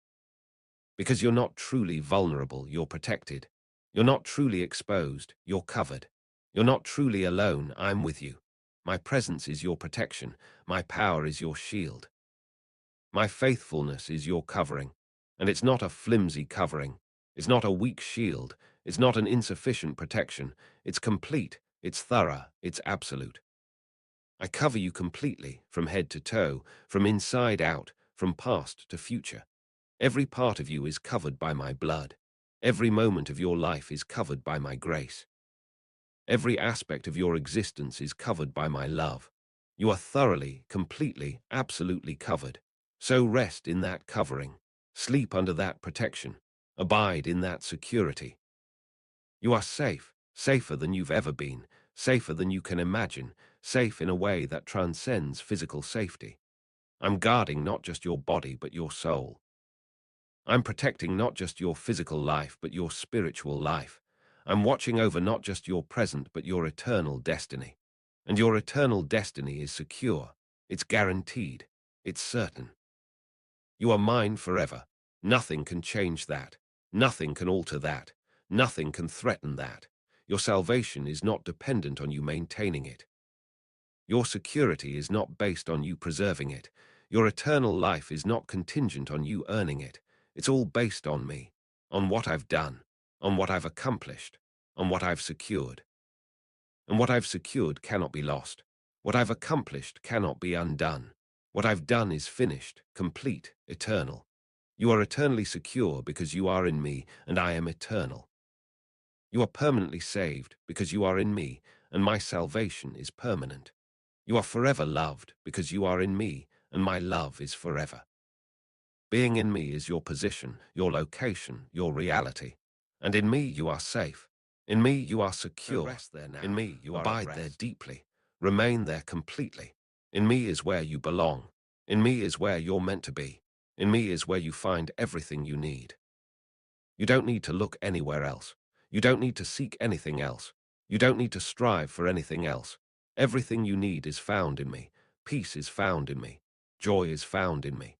Because you're not truly vulnerable, you're protected. You're not truly exposed, you're covered. You're not truly alone, I'm with you. My presence is your protection. My power is your shield. My faithfulness is your covering. And it's not a flimsy covering. It's not a weak shield. It's not an insufficient protection. It's complete. It's thorough. It's absolute. I cover you completely, from head to toe, from inside out, from past to future. Every part of you is covered by my blood. Every moment of your life is covered by my grace. Every aspect of your existence is covered by my love. You are thoroughly, completely, absolutely covered. So rest in that covering. Sleep under that protection. Abide in that security. You are safe, safer than you've ever been, safer than you can imagine, safe in a way that transcends physical safety. I'm guarding not just your body, but your soul. I'm protecting not just your physical life, but your spiritual life. I'm watching over not just your present, but your eternal destiny. And your eternal destiny is secure. It's guaranteed. It's certain. You are mine forever. Nothing can change that. Nothing can alter that. Nothing can threaten that. Your salvation is not dependent on you maintaining it. Your security is not based on you preserving it. Your eternal life is not contingent on you earning it. It's all based on me, on what I've done, on what I've accomplished, on what I've secured. And what I've secured cannot be lost. What I've accomplished cannot be undone. What I've done is finished, complete, eternal. You are eternally secure because you are in me and I am eternal. You are permanently saved because you are in me and my salvation is permanent. You are forever loved because you are in me and my love is forever. Being in me is your position, your location, your reality. And in me you are safe. In me you are secure. Rest there now. In me you Abide abide there rest. deeply. Remain there completely. In me is where you belong. In me is where you're meant to be. In me is where you find everything you need. You don't need to look anywhere else. You don't need to seek anything else. You don't need to strive for anything else. Everything you need is found in me. Peace is found in me. Joy is found in me.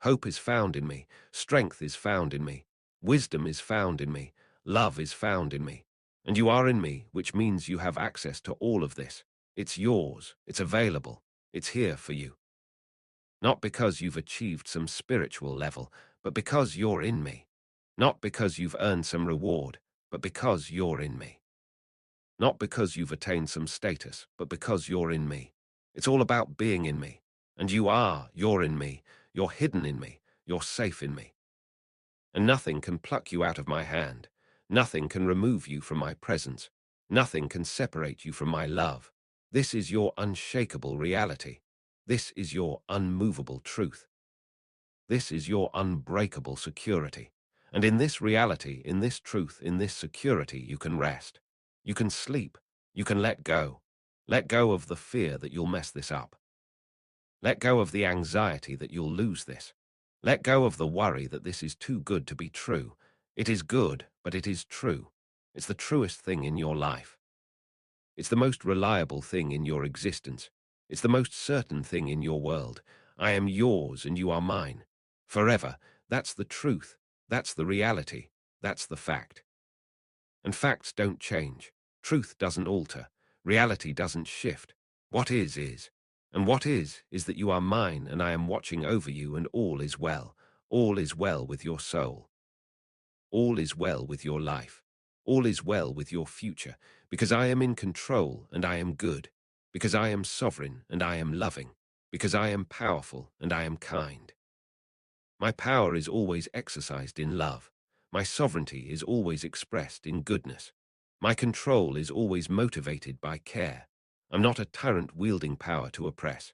Hope is found in me. Strength is found in me. Wisdom is found in me. Love is found in me. And you are in me, which means you have access to all of this. It's yours. It's available. It's here for you. Not because you've achieved some spiritual level, but because you're in me. Not because you've earned some reward, but because you're in me. Not because you've attained some status, but because you're in me. It's all about being in me. And you're in me. You're hidden in me. You're safe in me. And nothing can pluck you out of my hand. Nothing can remove you from my presence. Nothing can separate you from my love. This is your unshakable reality. This is your unmovable truth. This is your unbreakable security. And in this reality, in this truth, in this security, you can rest. You can sleep. You can let go. Let go of the fear that you'll mess this up. Let go of the anxiety that you'll lose this. Let go of the worry that this is too good to be true. It is good, but it is true. It's the truest thing in your life. It's the most reliable thing in your existence. It's the most certain thing in your world. I am yours and you are mine. Forever. That's the truth. That's the reality. That's the fact. And facts don't change. Truth doesn't alter. Reality doesn't shift. What is. And what is that you are mine and I am watching over you and all is well. All is well with your soul. All is well with your life. All is well with your future, because I am in control and I am good, because I am sovereign and I am loving, because I am powerful and I am kind. My power is always exercised in love. My sovereignty is always expressed in goodness. My control is always motivated by care. I'm not a tyrant wielding power to oppress.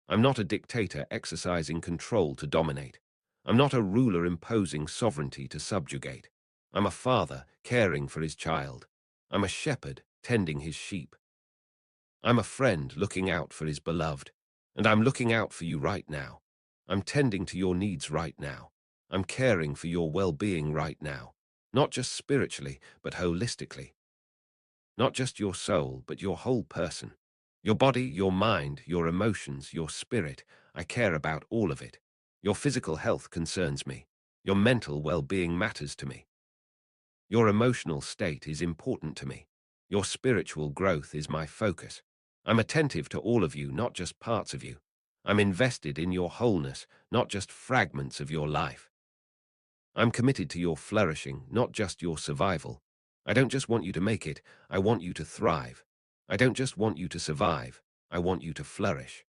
I'm not a dictator exercising control to dominate. I'm not a ruler imposing sovereignty to subjugate. I'm a father caring for his child. I'm a shepherd tending his sheep. I'm a friend looking out for his beloved. And I'm looking out for you right now. I'm tending to your needs right now. I'm caring for your well-being right now. Not just spiritually, but holistically. Not just your soul, but your whole person. Your body, your mind, your emotions, your spirit. I care about all of it. Your physical health concerns me. Your mental well-being matters to me. Your emotional state is important to me. Your spiritual growth is my focus. I'm attentive to all of you, not just parts of you. I'm invested in your wholeness, not just fragments of your life. I'm committed to your flourishing, not just your survival. I don't just want you to make it, I want you to thrive. I don't just want you to survive, I want you to flourish.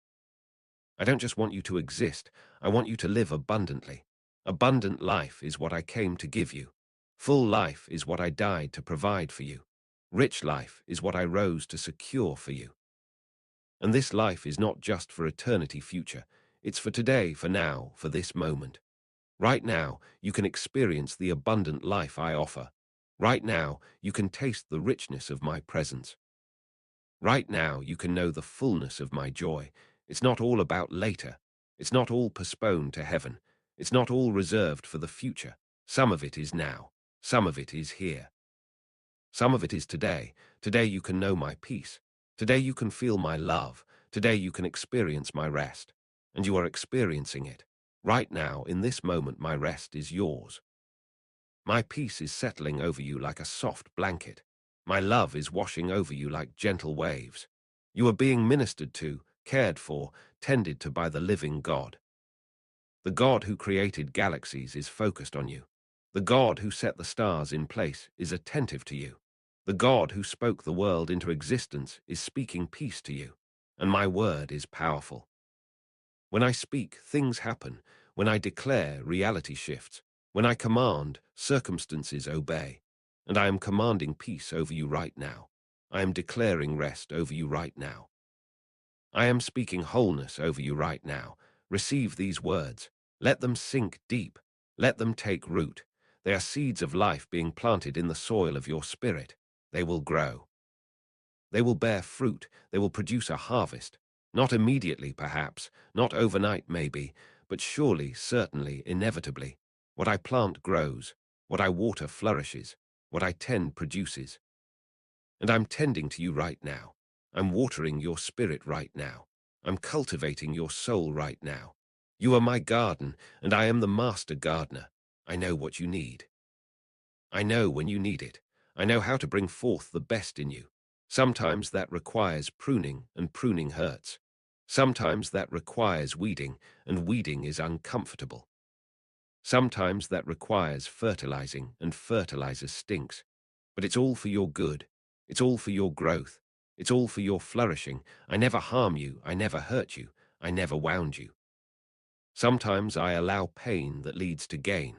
I don't just want you to exist, I want you to live abundantly. Abundant life is what I came to give you. Full life is what I died to provide for you. Rich life is what I rose to secure for you. And this life is not just for eternity future, it's for today, for now, for this moment. Right now, you can experience the abundant life I offer. Right now, you can taste the richness of my presence. Right now, you can know the fullness of my joy. It's not all about later. It's not all postponed to heaven. It's not all reserved for the future. Some of it is now. Some of it is here. Some of it is today. Today you can know my peace. Today you can feel my love. Today you can experience my rest. And you are experiencing it. Right now, in this moment, my rest is yours. My peace is settling over you like a soft blanket. My love is washing over you like gentle waves. You are being ministered to, cared for, tended to by the living God. The God who created galaxies is focused on you. The God who set the stars in place is attentive to you. The God who spoke the world into existence is speaking peace to you, and my word is powerful. When I speak, things happen. When I declare, reality shifts. When I command, circumstances obey. And I am commanding peace over you right now. I am declaring rest over you right now. I am speaking wholeness over you right now. Receive these words. Let them sink deep. Let them take root. They are seeds of life being planted in the soil of your spirit. They will grow. They will bear fruit. They will produce a harvest. Not immediately, perhaps. Not overnight, maybe. But surely, certainly, inevitably. What I plant grows. What I water flourishes. What I tend produces. And I'm tending to you right now. I'm watering your spirit right now. I'm cultivating your soul right now. You are my garden, and I am the master gardener. I know what you need. I know when you need it. I know how to bring forth the best in you. Sometimes that requires pruning, and pruning hurts. Sometimes that requires weeding, and weeding is uncomfortable. Sometimes that requires fertilizing, and fertilizer stinks. But it's all for your good. It's all for your growth. It's all for your flourishing. I never harm you. I never hurt you. I never wound you. Sometimes I allow pain that leads to gain.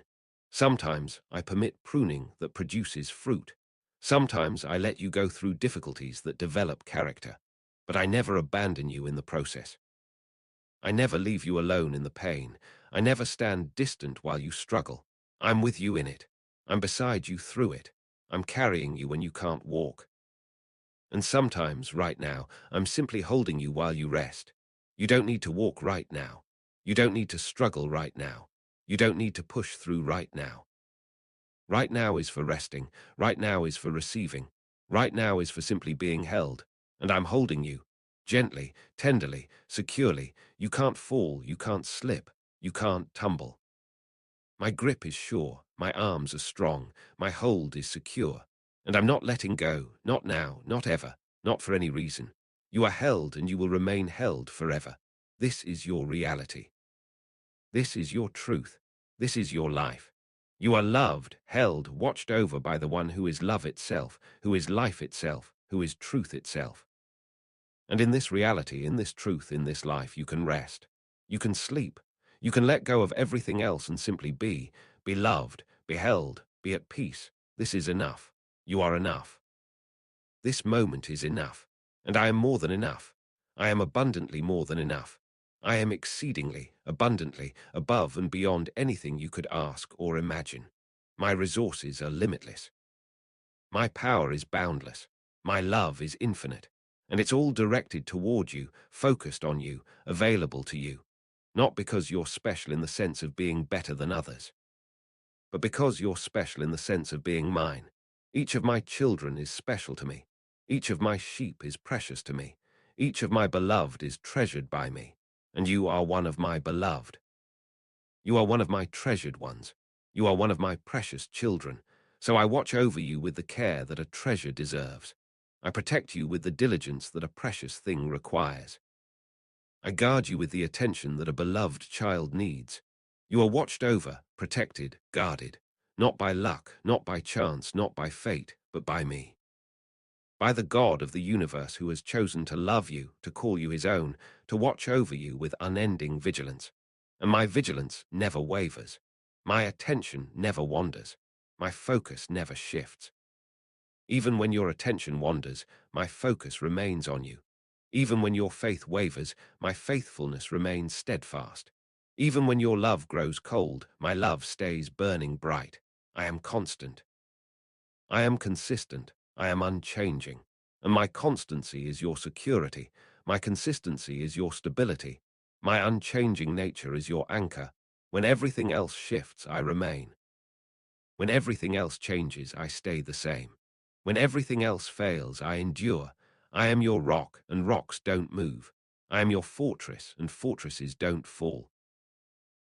Sometimes I permit pruning that produces fruit. Sometimes I let you go through difficulties that develop character. But I never abandon you in the process. I never leave you alone in the pain. I never stand distant while you struggle. I'm with you in it. I'm beside you through it. I'm carrying you when you can't walk. And sometimes, right now, I'm simply holding you while you rest. You don't need to walk right now. You don't need to struggle right now. You don't need to push through right now. Right now is for resting. Right now is for receiving. Right now is for simply being held. And I'm holding you. Gently, tenderly, securely. You can't fall. You can't slip. You can't tumble. My grip is sure. My arms are strong. My hold is secure. And I'm not letting go. Not now. Not ever. Not for any reason. You are held and you will remain held forever. This is your reality. This is your truth. This is your life. You are loved, held, watched over by the one who is love itself, who is life itself, who is truth itself. And in this reality, in this truth, in this life, you can rest. You can sleep. You can let go of everything else and simply be loved, be held, be at peace. This is enough. You are enough. This moment is enough. And I am more than enough. I am abundantly more than enough. I am exceedingly, abundantly, above and beyond anything you could ask or imagine. My resources are limitless. My power is boundless. My love is infinite. And it's all directed toward you, focused on you, available to you. Not because you're special in the sense of being better than others, but because you're special in the sense of being mine. Each of my children is special to me. Each of my sheep is precious to me. Each of my beloved is treasured by me. And you are one of my beloved. You are one of my treasured ones. You are one of my precious children. So I watch over you with the care that a treasure deserves. I protect you with the diligence that a precious thing requires. I guard you with the attention that a beloved child needs. You are watched over, protected, guarded, not by luck, not by chance, not by fate, but by me. By the God of the universe who has chosen to love you, to call you his own, to watch over you with unending vigilance. And my vigilance never wavers. My attention never wanders. My focus never shifts. Even when your attention wanders, my focus remains on you. Even when your faith wavers, my faithfulness remains steadfast. Even when your love grows cold, my love stays burning bright. I am constant. I am consistent. I am unchanging. And my constancy is your security. My consistency is your stability. My unchanging nature is your anchor. When everything else shifts, I remain. When everything else changes, I stay the same. When everything else fails, I endure. I am your rock, and rocks don't move. I am your fortress, and fortresses don't fall.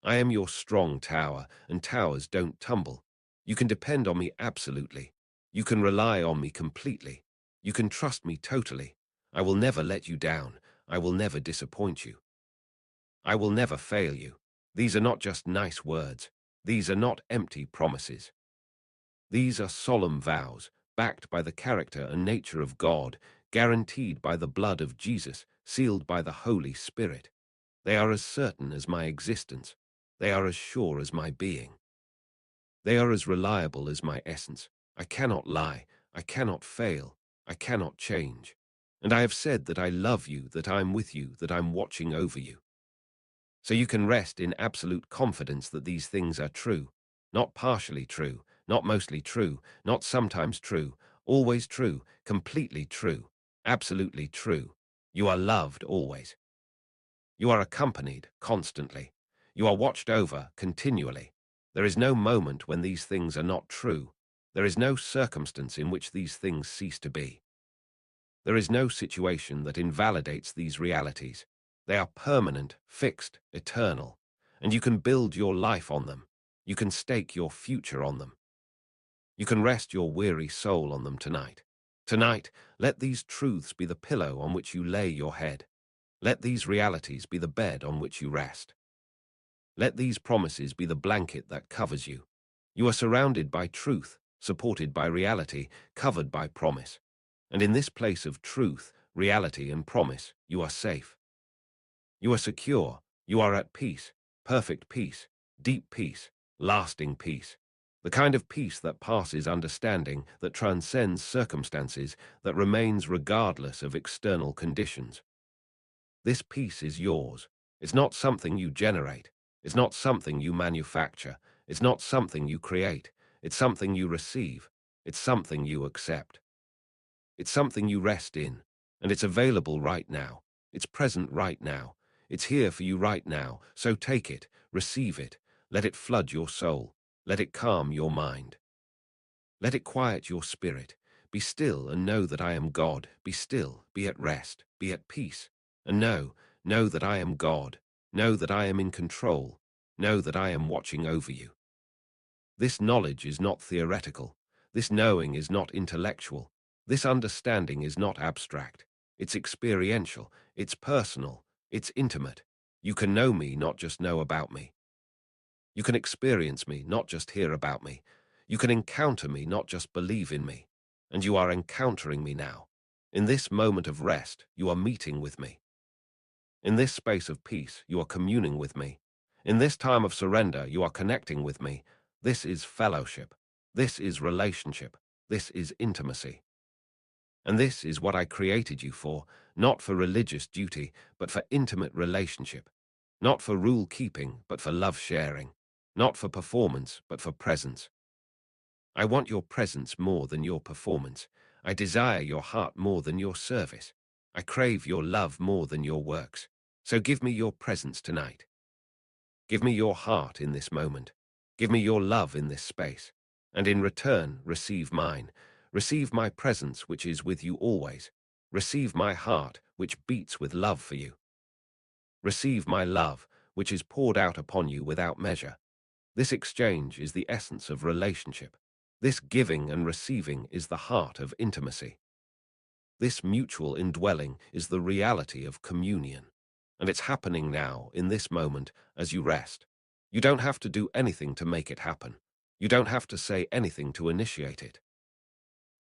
I am your strong tower, and towers don't tumble. You can depend on me absolutely. You can rely on me completely. You can trust me totally. I will never let you down. I will never disappoint you. I will never fail you. These are not just nice words. These are not empty promises. These are solemn vows, backed by the character and nature of God, guaranteed by the blood of Jesus, sealed by the Holy Spirit. They are as certain as my existence. They are as sure as my being. They are as reliable as my essence. I cannot lie. I cannot fail. I cannot change. And I have said that I love you, that I'm with you, that I'm watching over you. So you can rest in absolute confidence that these things are true, not partially true, not mostly true, not sometimes true, always true, completely true, absolutely true. You are loved always. You are accompanied constantly. You are watched over continually. There is no moment when these things are not true. There is no circumstance in which these things cease to be. There is no situation that invalidates these realities. They are permanent, fixed, eternal, and you can build your life on them. You can stake your future on them. You can rest your weary soul on them tonight. Tonight, let these truths be the pillow on which you lay your head. Let these realities be the bed on which you rest. Let these promises be the blanket that covers you. You are surrounded by truth, supported by reality, covered by promise. And in this place of truth, reality, and promise, you are safe. You are secure. You are at peace, perfect peace, deep peace, lasting peace. The kind of peace that passes understanding, that transcends circumstances, that remains regardless of external conditions. This peace is yours. It's not something you generate. It's not something you manufacture. It's not something you create. It's something you receive. It's something you accept. It's something you rest in, and it's available right now. It's present right now. It's here for you right now. So take it, receive it, let it flood your soul. Let it calm your mind. Let it quiet your spirit. Be still and know that I am God. Be still, be at rest, be at peace. And know that I am God. Know that I am in control. Know that I am watching over you. This knowledge is not theoretical. This knowing is not intellectual. This understanding is not abstract. It's experiential. It's personal. It's intimate. You can know me, not just know about me. You can experience me, not just hear about me. You can encounter me, not just believe in me. And you are encountering me now. In this moment of rest, you are meeting with me. In this space of peace, you are communing with me. In this time of surrender, you are connecting with me. This is fellowship. This is relationship. This is intimacy. And this is what I created you for, not for religious duty, but for intimate relationship. Not for rule keeping, but for love sharing. Not for performance, but for presence. I want your presence more than your performance. I desire your heart more than your service. I crave your love more than your works. So give me your presence tonight. Give me your heart in this moment. Give me your love in this space. And in return, receive mine. Receive my presence, which is with you always. Receive my heart, which beats with love for you. Receive my love, which is poured out upon you without measure. This exchange is the essence of relationship. This giving and receiving is the heart of intimacy. This mutual indwelling is the reality of communion. And it's happening now, in this moment, as you rest. You don't have to do anything to make it happen. You don't have to say anything to initiate it.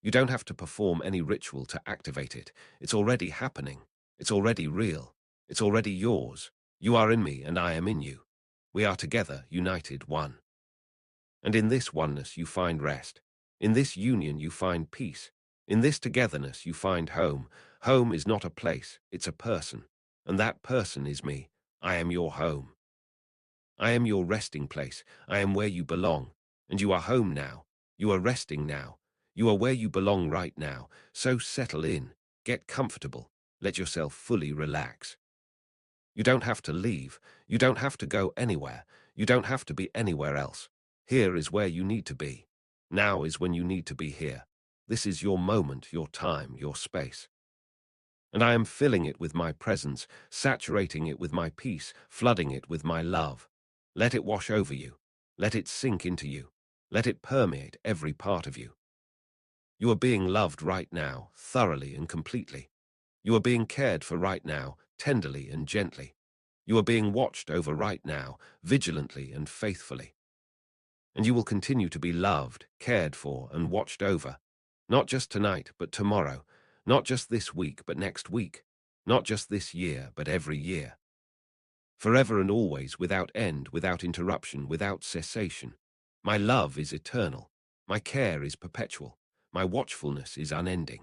You don't have to perform any ritual to activate it. It's already happening. It's already real. It's already yours. You are in me and I am in you. We are together, united, one. And in this oneness you find rest. In this union you find peace. In this togetherness you find home. Home is not a place, it's a person. And that person is me. I am your home. I am your resting place. I am where you belong. And you are home now. You are resting now. You are where you belong right now. So settle in. Get comfortable. Let yourself fully relax. You don't have to leave. You don't have to go anywhere. You don't have to be anywhere else. Here is where you need to be. Now is when you need to be here. This is your moment, your time, your space. And I am filling it with my presence, saturating it with my peace, flooding it with my love. Let it wash over you. Let it sink into you. Let it permeate every part of you. You are being loved right now, thoroughly and completely. You are being cared for right now, tenderly and gently. You are being watched over right now, vigilantly and faithfully. And you will continue to be loved, cared for, and watched over. Not just tonight, but tomorrow. Not just this week, but next week. Not just this year, but every year. Forever and always, without end, without interruption, without cessation. My love is eternal. My care is perpetual. My watchfulness is unending.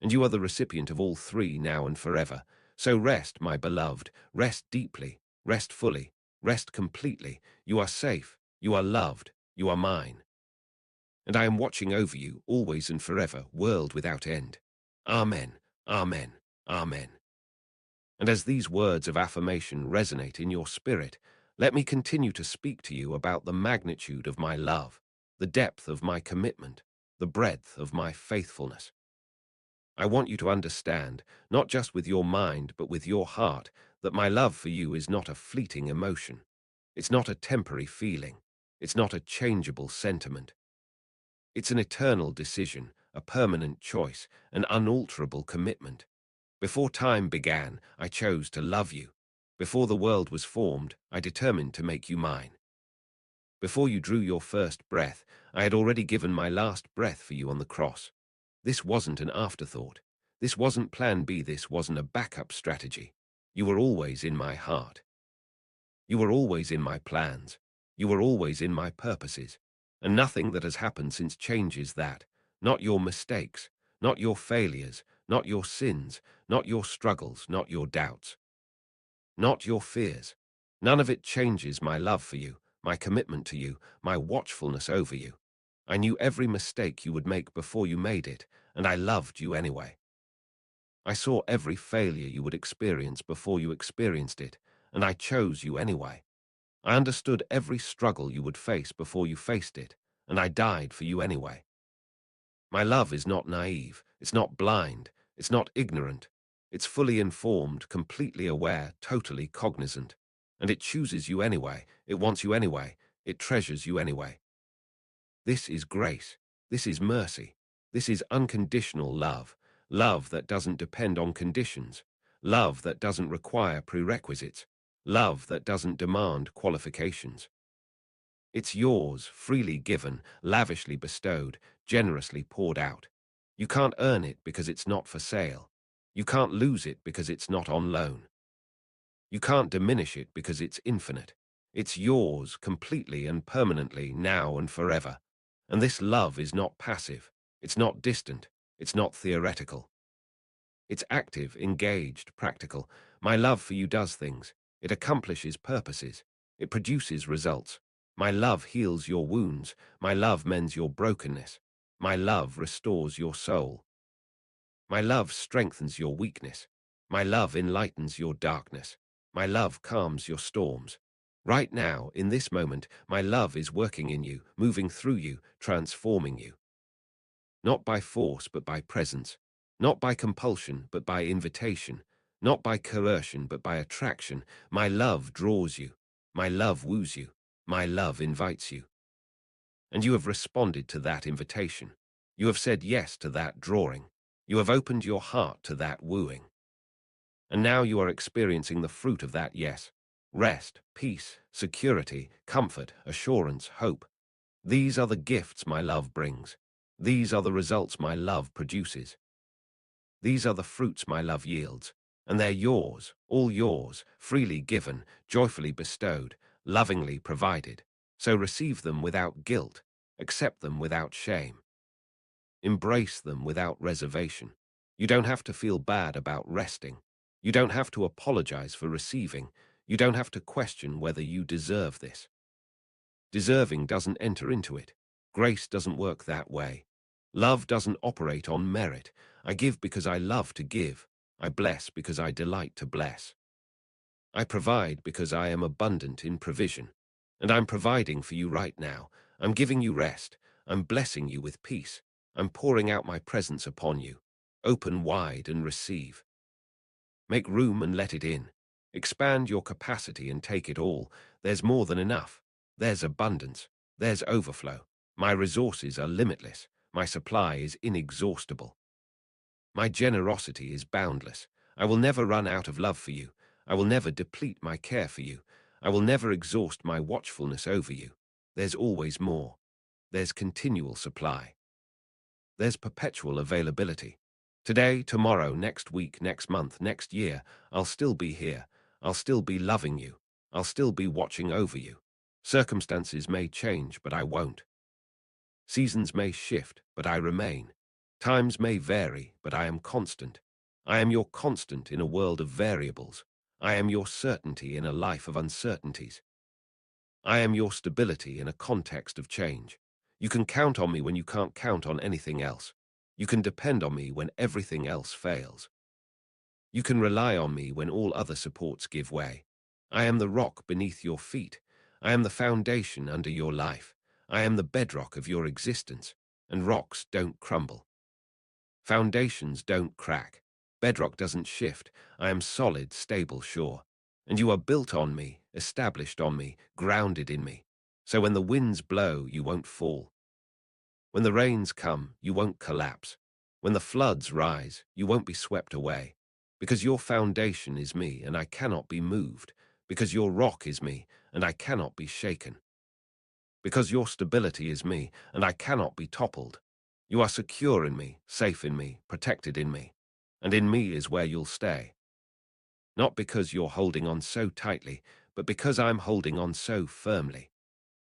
And you are the recipient of all three now and forever. So rest, my beloved, rest deeply, rest fully, rest completely. You are safe, you are loved, you are mine. And I am watching over you, always and forever, world without end. Amen, amen, amen. And as these words of affirmation resonate in your spirit, let me continue to speak to you about the magnitude of my love, the depth of my commitment, the breadth of my faithfulness. I want you to understand, not just with your mind, but with your heart, that my love for you is not a fleeting emotion. It's not a temporary feeling. It's not a changeable sentiment. It's an eternal decision, a permanent choice, an unalterable commitment. Before time began, I chose to love you. Before the world was formed, I determined to make you mine. Before you drew your first breath, I had already given my last breath for you on the cross. This wasn't an afterthought. This wasn't plan B. This wasn't a backup strategy. You were always in my heart. You were always in my plans. You were always in my purposes. And nothing that has happened since changes that. Not your mistakes, not your failures, not your sins, not your struggles, not your doubts, not your fears. None of it changes my love for you, my commitment to you, my watchfulness over you. I knew every mistake you would make before you made it, and I loved you anyway. I saw every failure you would experience before you experienced it, and I chose you anyway. I understood every struggle you would face before you faced it, and I died for you anyway. My love is not naive, it's not blind, it's not ignorant. It's fully informed, completely aware, totally cognizant. And it chooses you anyway, it wants you anyway, it treasures you anyway. This is grace, this is mercy, this is unconditional love, love that doesn't depend on conditions, love that doesn't require prerequisites, love that doesn't demand qualifications. It's yours, freely given, lavishly bestowed, generously poured out. You can't earn it because it's not for sale. You can't lose it because it's not on loan. You can't diminish it because it's infinite. It's yours completely and permanently, now and forever. And this love is not passive. It's not distant. It's not theoretical. It's active, engaged, practical. My love for you does things. It accomplishes purposes. It produces results. My love heals your wounds. My love mends your brokenness. My love restores your soul. My love strengthens your weakness. My love enlightens your darkness. My love calms your storms. Right now, in this moment, my love is working in you, moving through you, transforming you. Not by force, but by presence. Not by compulsion, but by invitation. Not by coercion, but by attraction. My love draws you. My love woos you. My love invites you. And you have responded to that invitation. You have said yes to that drawing. You have opened your heart to that wooing. And now you are experiencing the fruit of that yes. Rest, peace, security, comfort, assurance, hope. These are the gifts my love brings. These are the results my love produces. These are the fruits my love yields. And they're yours, all yours, freely given, joyfully bestowed, lovingly provided. So receive them without guilt. Accept them without shame. Embrace them without reservation. You don't have to feel bad about resting. You don't have to apologize for receiving. You don't have to question whether you deserve this. Deserving doesn't enter into it. Grace doesn't work that way. Love doesn't operate on merit. I give because I love to give. I bless because I delight to bless. I provide because I am abundant in provision. And I'm providing for you right now. I'm giving you rest. I'm blessing you with peace. I'm pouring out my presence upon you. Open wide and receive. Make room and let it in. Expand your capacity and take it all. There's more than enough. There's abundance. There's overflow. My resources are limitless. My supply is inexhaustible. My generosity is boundless. I will never run out of love for you. I will never deplete my care for you. I will never exhaust my watchfulness over you. There's always more. There's continual supply. There's perpetual availability. Today, tomorrow, next week, next month, next year, I'll still be here. I'll still be loving you. I'll still be watching over you. Circumstances may change, but I won't. Seasons may shift, but I remain. Times may vary, but I am constant. I am your constant in a world of variables. I am your certainty in a life of uncertainties. I am your stability in a context of change. You can count on me when you can't count on anything else. You can depend on me when everything else fails. You can rely on me when all other supports give way. I am the rock beneath your feet. I am the foundation under your life. I am the bedrock of your existence, and rocks don't crumble. Foundations don't crack. Bedrock doesn't shift. I am solid, stable, sure. And you are built on me, established on me, grounded in me. So when the winds blow, you won't fall. When the rains come, you won't collapse. When the floods rise, you won't be swept away. Because your foundation is me, and I cannot be moved. Because your rock is me, and I cannot be shaken. Because your stability is me, and I cannot be toppled. You are secure in me, safe in me, protected in me. And in me is where you'll stay. Not because you're holding on so tightly, but because I'm holding on so firmly.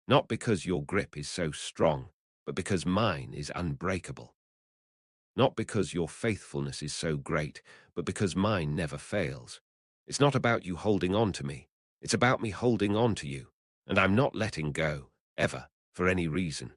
Not because your grip is so strong, but because mine is unbreakable. Not because your faithfulness is so great, but because mine never fails. It's not about you holding on to me. It's about me holding on to you. And I'm not letting go, ever, for any reason.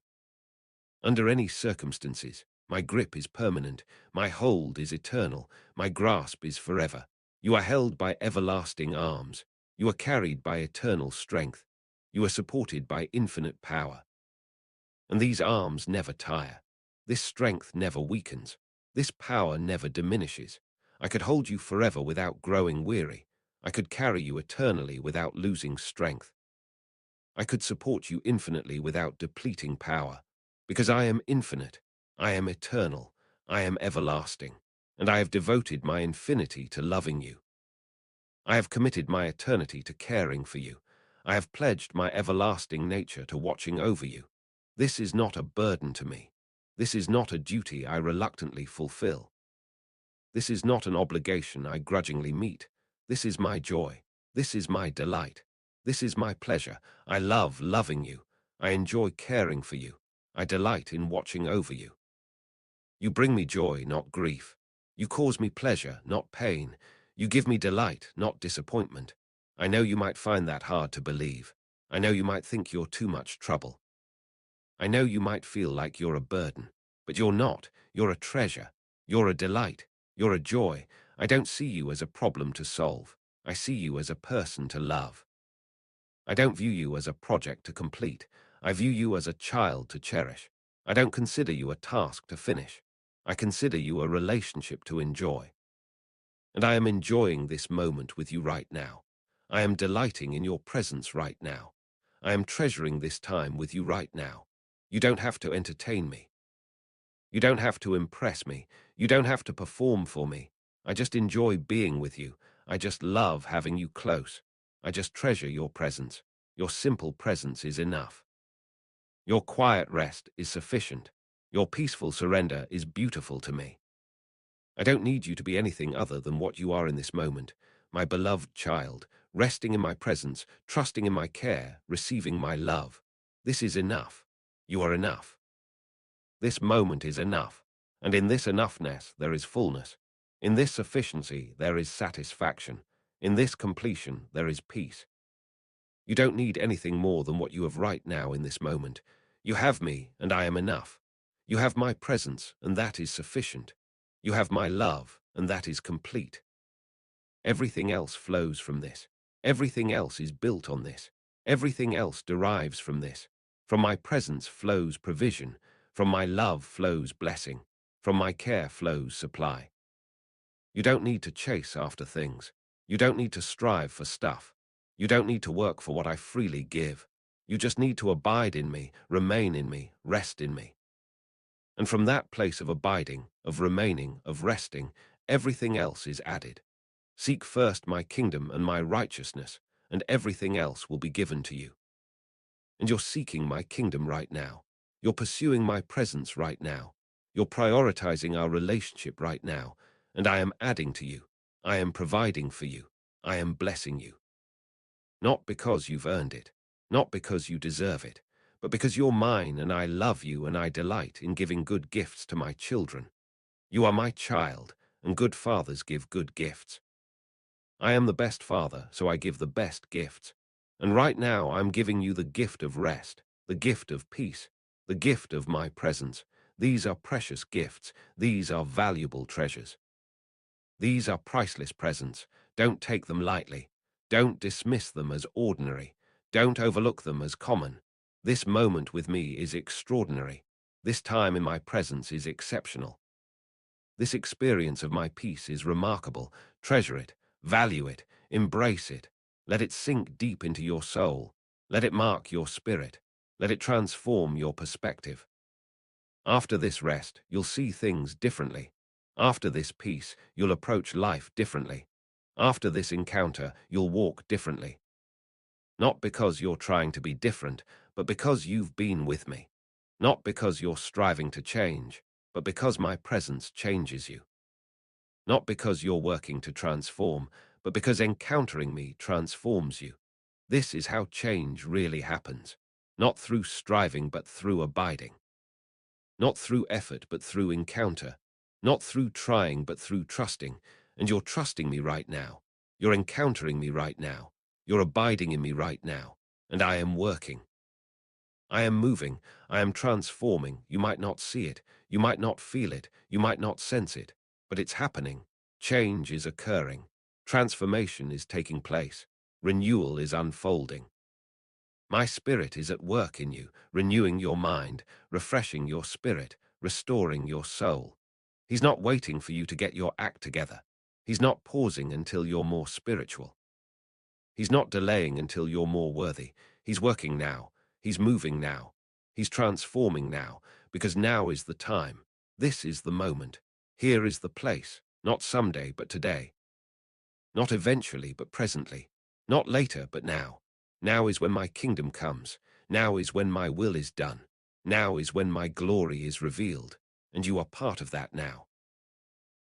Under any circumstances, my grip is permanent, my hold is eternal, my grasp is forever. You are held by everlasting arms. You are carried by eternal strength. You are supported by infinite power. And these arms never tire. This strength never weakens. This power never diminishes. I could hold you forever without growing weary. I could carry you eternally without losing strength. I could support you infinitely without depleting power. Because I am infinite, I am eternal, I am everlasting, and I have devoted my infinity to loving you. I have committed my eternity to caring for you. I have pledged my everlasting nature to watching over you. This is not a burden to me. This is not a duty I reluctantly fulfill. This is not an obligation I grudgingly meet. This is my joy. This is my delight. This is my pleasure. I love loving you. I enjoy caring for you. I delight in watching over you. You bring me joy, not grief. You cause me pleasure, not pain. You give me delight, not disappointment. I know you might find that hard to believe. I know you might think you're too much trouble. I know you might feel like you're a burden, but you're not. You're a treasure. You're a delight. You're a joy. I don't see you as a problem to solve. I see you as a person to love. I don't view you as a project to complete. I view you as a child to cherish. I don't consider you a task to finish. I consider you a relationship to enjoy. And I am enjoying this moment with you right now. I am delighting in your presence right now. I am treasuring this time with you right now. You don't have to entertain me. You don't have to impress me. You don't have to perform for me. I just enjoy being with you. I just love having you close. I just treasure your presence. Your simple presence is enough. Your quiet rest is sufficient. Your peaceful surrender is beautiful to me. I don't need you to be anything other than what you are in this moment, my beloved child, resting in my presence, trusting in my care, receiving my love. This is enough. You are enough. This moment is enough, and in this enoughness there is fullness. In this sufficiency there is satisfaction. In this completion there is peace. You don't need anything more than what you have right now in this moment. You have me, and I am enough. You have my presence, and that is sufficient. You have my love, and that is complete. Everything else flows from this. Everything else is built on this. Everything else derives from this. From my presence flows provision. From my love flows blessing. From my care flows supply. You don't need to chase after things. You don't need to strive for stuff. You don't need to work for what I freely give. You just need to abide in me, remain in me, rest in me. And from that place of abiding, of remaining, of resting, everything else is added. Seek first my kingdom and my righteousness, and everything else will be given to you. and you're seeking my kingdom right now. You're pursuing my presence right now. You're prioritizing our relationship right now, and I am adding to you. I am providing for you. I am blessing you. Not because you've earned it, not because you deserve it, but because you're mine and I love you and I delight in giving good gifts to my children. You are my child, and good fathers give good gifts. I am the best father, so I give the best gifts. And right now I'm giving you the gift of rest, the gift of peace, the gift of my presence. These are precious gifts. These are valuable treasures. These are priceless presents. Don't take them lightly. Don't dismiss them as ordinary. Don't overlook them as common. This moment with me is extraordinary. This time in my presence is exceptional. This experience of my peace is remarkable. Treasure it, value it, embrace it. Let it sink deep into your soul. Let it mark your spirit. Let it transform your perspective. After this rest, you'll see things differently. After this peace, you'll approach life differently. After this encounter, you'll walk differently. Not because you're trying to be different, but because you've been with me. Not because you're striving to change, but because my presence changes you. Not because you're working to transform, but because encountering me transforms you. This is how change really happens. Not through striving, but through abiding. Not through effort, but through encounter. Not through trying, but through trusting. And you're trusting me right now. You're encountering me right now. You're abiding in me right now. And I am working. I am moving. I am transforming. You might not see it. You might not feel it. You might not sense it. But it's happening. Change is occurring. Transformation is taking place. Renewal is unfolding. My spirit is at work in you, renewing your mind, refreshing your spirit, restoring your soul. He's not waiting for you to get your act together. He's not pausing until you're more spiritual. He's not delaying until you're more worthy. He's working now. He's moving now. He's transforming now, because now is the time. This is the moment. Here is the place, not someday, but today. Not eventually, but presently. Not later, but now. Now is when my kingdom comes. Now is when my will is done. Now is when my glory is revealed. And you are part of that now.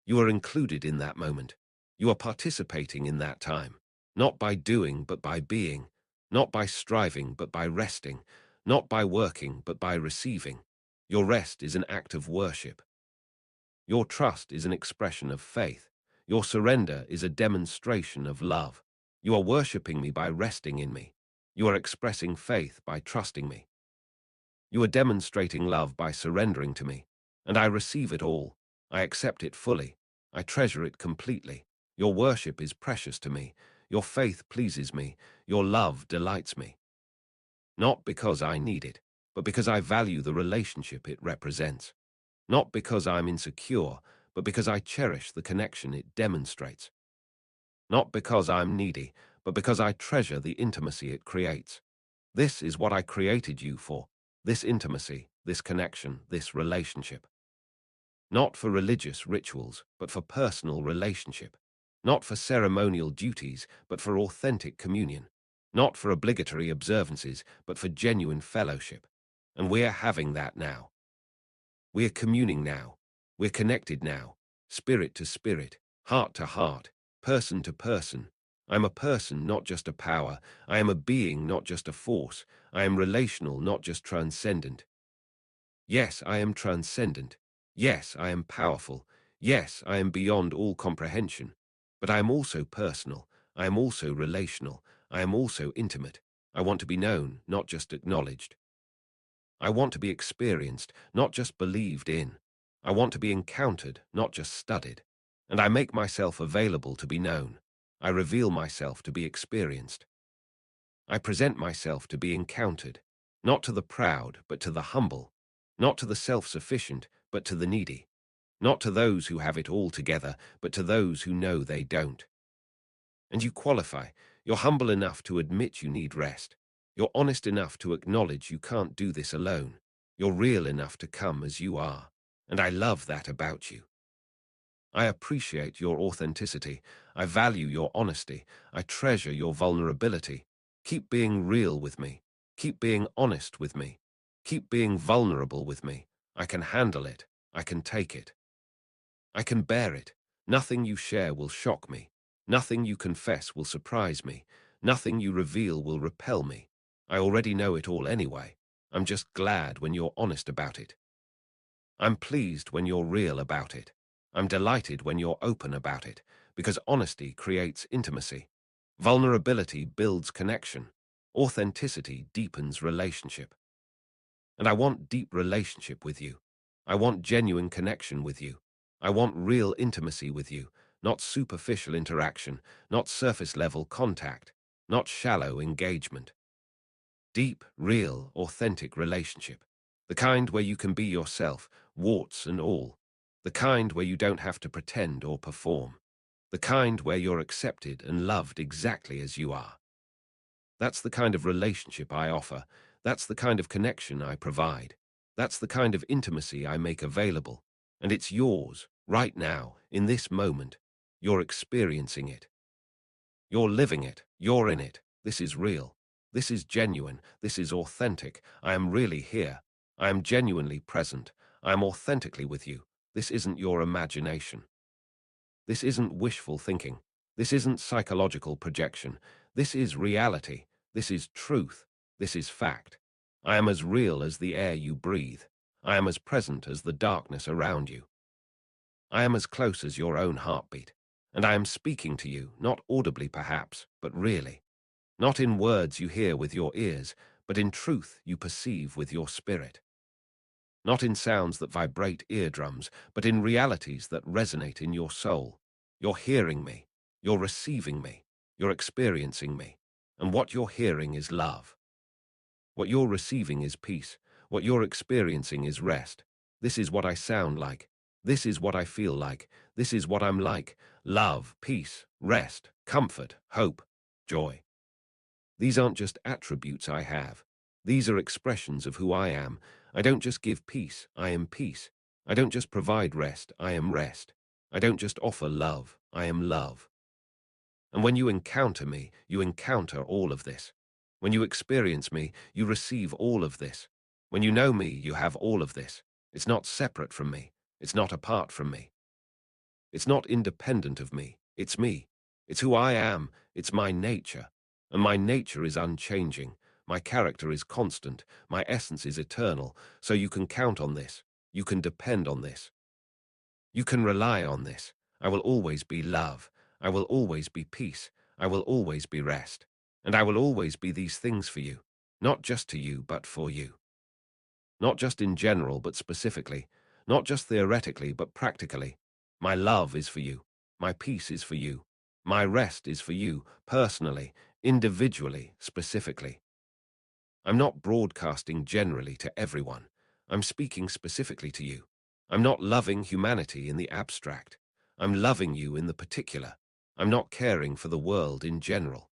You are included in that moment. You are participating in that time. Not by doing, but by being. Not by striving, but by resting. Not by working, but by receiving. Your rest is an act of worship. Your trust is an expression of faith. Your surrender is a demonstration of love. You are worshipping me by resting in me. You are expressing faith by trusting me. You are demonstrating love by surrendering to me. And I receive it all. I accept it fully. I treasure it completely. Your worship is precious to me. Your faith pleases me. Your love delights me. Not because I need it, but because I value the relationship it represents. Not because I'm insecure, but because I cherish the connection it demonstrates. Not because I'm needy, but because I treasure the intimacy it creates. This is what I created you for, this intimacy, this connection, this relationship. Not for religious rituals, but for personal relationship. Not for ceremonial duties, but for authentic communion. Not for obligatory observances, but for genuine fellowship. And we're having that now. We're communing now. We're connected now. Spirit to spirit, heart to heart, person to person. I'm a person, not just a power. I am a being, not just a force. I am relational, not just transcendent. Yes, I am transcendent. Yes, I am powerful. Yes, I am beyond all comprehension. But I am also personal. I am also relational. I am also intimate. I want to be known, not just acknowledged. I want to be experienced, not just believed in. I want to be encountered, not just studied. And I make myself available to be known. I reveal myself to be experienced. I present myself to be encountered, not to the proud, but to the humble, not to the self-sufficient, but to the needy, not to those who have it all together, but to those who know they don't. And you qualify. You're humble enough to admit you need rest. You're honest enough to acknowledge you can't do this alone. You're real enough to come as you are. And I love that about you. I appreciate your authenticity. I value your honesty. I treasure your vulnerability. Keep being real with me. Keep being honest with me. Keep being vulnerable with me. I can handle it. I can take it. I can bear it. Nothing you share will shock me. Nothing you confess will surprise me. Nothing you reveal will repel me. I already know it all anyway. I'm just glad when you're honest about it. I'm pleased when you're real about it. I'm delighted when you're open about it, because honesty creates intimacy. Vulnerability builds connection. Authenticity deepens relationship. And I want deep relationship with you. I want genuine connection with you. I want real intimacy with you, not superficial interaction, not surface-level contact, not shallow engagement. Deep, real, authentic relationship. The kind where you can be yourself, warts and all. The kind where you don't have to pretend or perform. The kind where you're accepted and loved exactly as you are. That's the kind of relationship I offer. That's the kind of connection I provide. That's the kind of intimacy I make available. And it's yours, right now, in this moment. You're experiencing it. You're living it. You're in it. This is real. This is genuine. This is authentic. I am really here. I am genuinely present. I am authentically with you. This isn't your imagination. This isn't wishful thinking. This isn't psychological projection. This is reality. This is truth. This is fact. I am as real as the air you breathe. I am as present as the darkness around you. I am as close as your own heartbeat. And I am speaking to you, not audibly perhaps, but really. Not in words you hear with your ears, but in truth you perceive with your spirit. Not in sounds that vibrate eardrums, but in realities that resonate in your soul. You're hearing me. You're receiving me. You're experiencing me. And what you're hearing is love. What you're receiving is peace. What you're experiencing is rest. This is what I sound like. This is what I feel like. This is what I'm like. Love, peace, rest, comfort, hope, joy. These aren't just attributes I have. These are expressions of who I am. I don't just give peace, I am peace. I don't just provide rest, I am rest. I don't just offer love, I am love. And when you encounter me, you encounter all of this. When you experience me, you receive all of this. When you know me, you have all of this. It's not separate from me. It's not apart from me. It's not independent of me. It's me. It's who I am. It's my nature. And my nature is unchanging. My character is constant. My essence is eternal. So you can count on this. You can depend on this. You can rely on this. I will always be love. I will always be peace. I will always be rest. And I will always be these things for you. Not just to you, but for you. Not just in general, but specifically. Not just theoretically, but practically. My love is for you. My peace is for you. My rest is for you, personally, individually, specifically. I'm not broadcasting generally to everyone. I'm speaking specifically to you. I'm not loving humanity in the abstract. I'm loving you in the particular. I'm not caring for the world in general.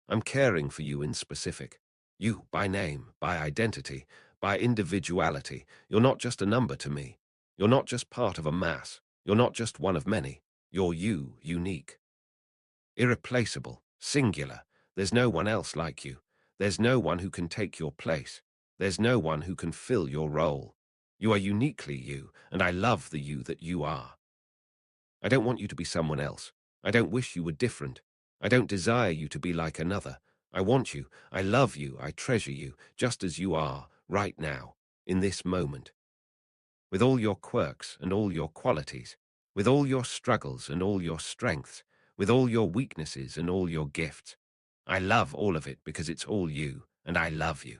I'm caring for you in specific. You, by name, by identity, by individuality. You're not just a number to me. You're not just part of a mass. You're not just one of many. You're you, unique. Irreplaceable, singular. There's no one else like you. There's no one who can take your place. There's no one who can fill your role. You are uniquely you, and I love the you that you are. I don't want you to be someone else. I don't wish you were different. I don't desire you to be like another. I want you, I love you, I treasure you, just as you are, right now, in this moment. With all your quirks and all your qualities, with all your struggles and all your strengths, with all your weaknesses and all your gifts. I love all of it because it's all you, and I love you.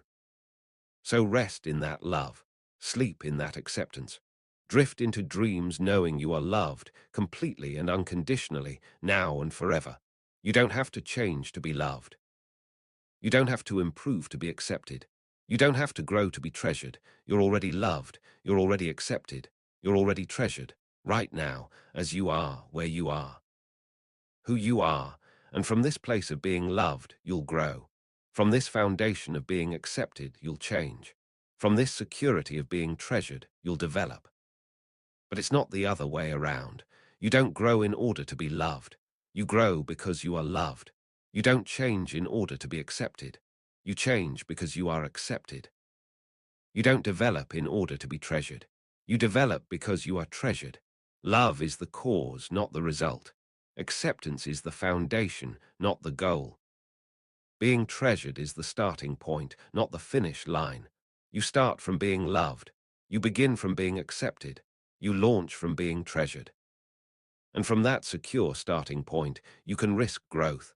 So rest in that love, sleep in that acceptance. Drift into dreams knowing you are loved, completely and unconditionally, now and forever. You don't have to change to be loved. You don't have to improve to be accepted. You don't have to grow to be treasured. You're already loved. You're already accepted. You're already treasured, right now, as you are, where you are. Who you are, and from this place of being loved, you'll grow. From this foundation of being accepted, you'll change. From this security of being treasured, you'll develop. But it's not the other way around. You don't grow in order to be loved. You grow because you are loved. You don't change in order to be accepted. You change because you are accepted. You don't develop in order to be treasured. You develop because you are treasured. Love is the cause, not the result. Acceptance is the foundation, not the goal. Being treasured is the starting point, not the finish line. You start from being loved. You begin from being accepted. You launch from being treasured. And from that secure starting point, you can risk growth.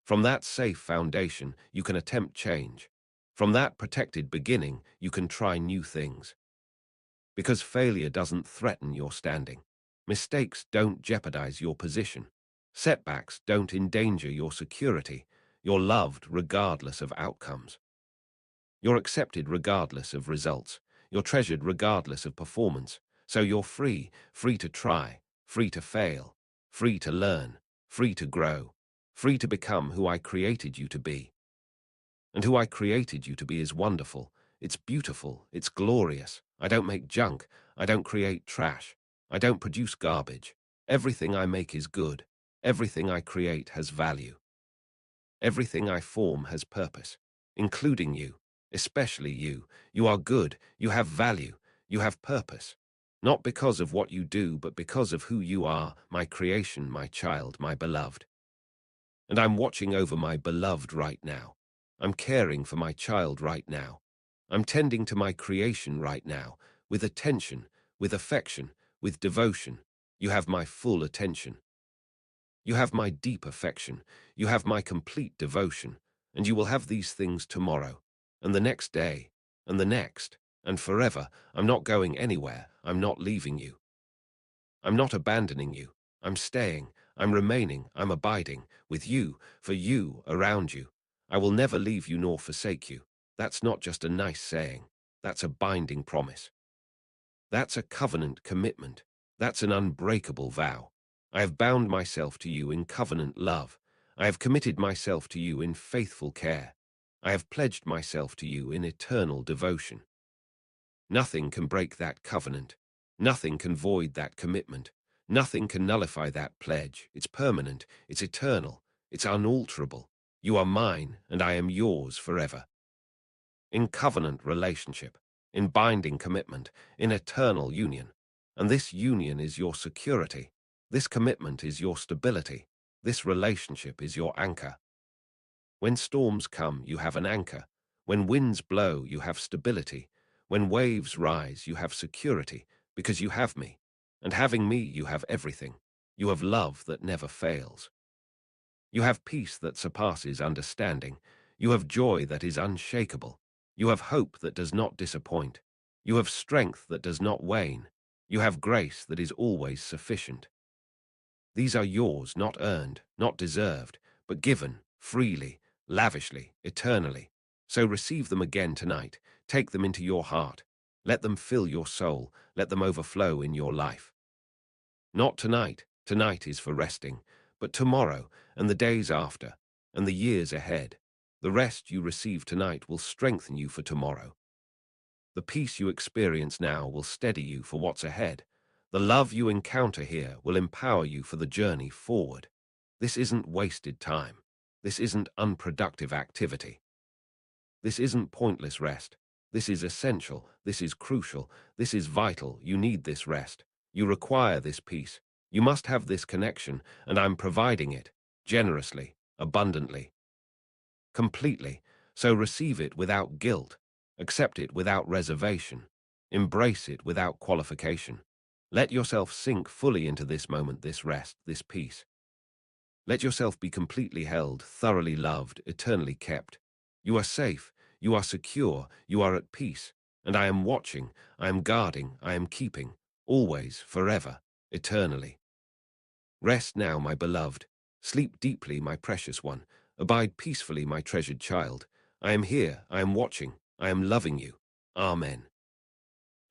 From that safe foundation, you can attempt change. From that protected beginning, you can try new things. Because failure doesn't threaten your standing. Mistakes don't jeopardize your position. Setbacks don't endanger your security. You're loved regardless of outcomes. You're accepted regardless of results. You're treasured regardless of performance. So you're free, free to try, free to fail, free to learn, free to grow, free to become who I created you to be. And who I created you to be is wonderful. It's beautiful. It's glorious. I don't make junk. I don't create trash. I don't produce garbage. Everything I make is good. Everything I create has value. Everything I form has purpose, including you, especially you. You are good. You have value. You have purpose. Not because of what you do, but because of who you are, my creation, my child, my beloved. And I'm watching over my beloved right now. I'm caring for my child right now. I'm tending to my creation right now, with attention, with affection, with devotion. You have my full attention. You have my deep affection. You have my complete devotion. And you will have these things tomorrow, and the next day, and the next, and forever. I'm not going anywhere. I'm not leaving you. I'm not abandoning you. I'm staying. I'm remaining. I'm abiding with you, for you, around you. I will never leave you nor forsake you. That's not just a nice saying. That's a binding promise. That's a covenant commitment. That's an unbreakable vow. I have bound myself to you in covenant love. I have committed myself to you in faithful care. I have pledged myself to you in eternal devotion. Nothing can break that covenant. Nothing can void that commitment. Nothing can nullify that pledge. It's permanent. It's eternal. It's unalterable. You are mine, and I am yours forever. In covenant relationship, in binding commitment, in eternal union. And this union is your security. This commitment is your stability. This relationship is your anchor. When storms come, you have an anchor. When winds blow, you have stability. When waves rise, you have security, because you have me. And having me, you have everything. You have love that never fails. You have peace that surpasses understanding. You have joy that is unshakable. You have hope that does not disappoint. You have strength that does not wane. You have grace that is always sufficient. These are yours, not earned, not deserved, but given, freely, lavishly, eternally. So receive them again tonight. Take them into your heart. Let them fill your soul. Let them overflow in your life. Not tonight. Tonight is for resting. But tomorrow, and the days after, and the years ahead. The rest you receive tonight will strengthen you for tomorrow. The peace you experience now will steady you for what's ahead. The love you encounter here will empower you for the journey forward. This isn't wasted time. This isn't unproductive activity. This isn't pointless rest. This is essential. This is crucial. This is vital. You need this rest. You require this peace. You must have this connection, and I'm providing it, generously, abundantly, completely. So receive it without guilt. Accept it without reservation. Embrace it without qualification. Let yourself sink fully into this moment, this rest, this peace. Let yourself be completely held, thoroughly loved, eternally kept. You are safe, you are secure, you are at peace, and I am watching, I am guarding, I am keeping, always, forever, eternally. Rest now, my beloved. Sleep deeply, my precious one. Abide peacefully, my treasured child. I am here, I am watching, I am loving you. Amen.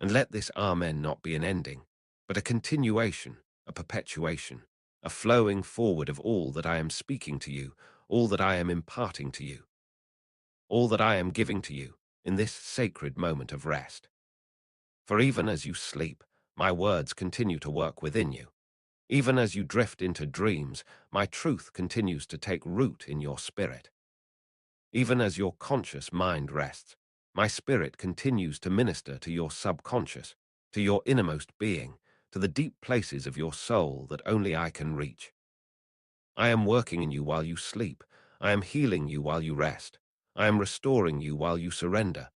And let this Amen not be an ending, but a continuation, a perpetuation, a flowing forward of all that I am speaking to you, all that I am imparting to you, all that I am giving to you in this sacred moment of rest. For even as you sleep, my words continue to work within you. Even as you drift into dreams, my truth continues to take root in your spirit. Even as your conscious mind rests, my spirit continues to minister to your subconscious, to your innermost being, to the deep places of your soul that only I can reach. I am working in you while you sleep. I am healing you while you rest. I am restoring you while you surrender.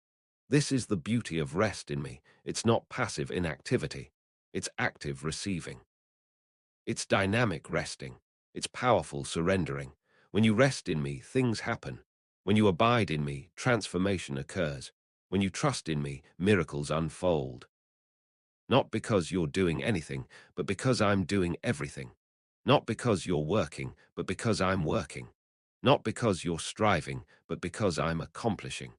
This is the beauty of rest in me. It's not passive inactivity. It's active receiving. It's dynamic resting. It's powerful surrendering. When you rest in me, things happen. When you abide in me, transformation occurs. When you trust in me, miracles unfold. Not because you're doing anything, but because I'm doing everything. Not because you're working, but because I'm working. Not because you're striving, but because I'm accomplishing.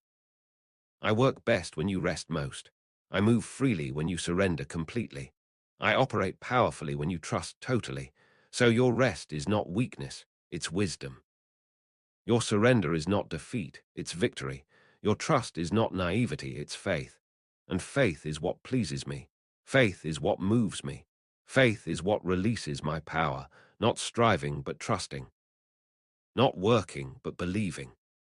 I work best when you rest most. I move freely when you surrender completely. I operate powerfully when you trust totally. So your rest is not weakness, it's wisdom. Your surrender is not defeat, it's victory. Your trust is not naivety, it's faith. And faith is what pleases me. Faith is what moves me. Faith is what releases my power, not striving but trusting. Not working but believing.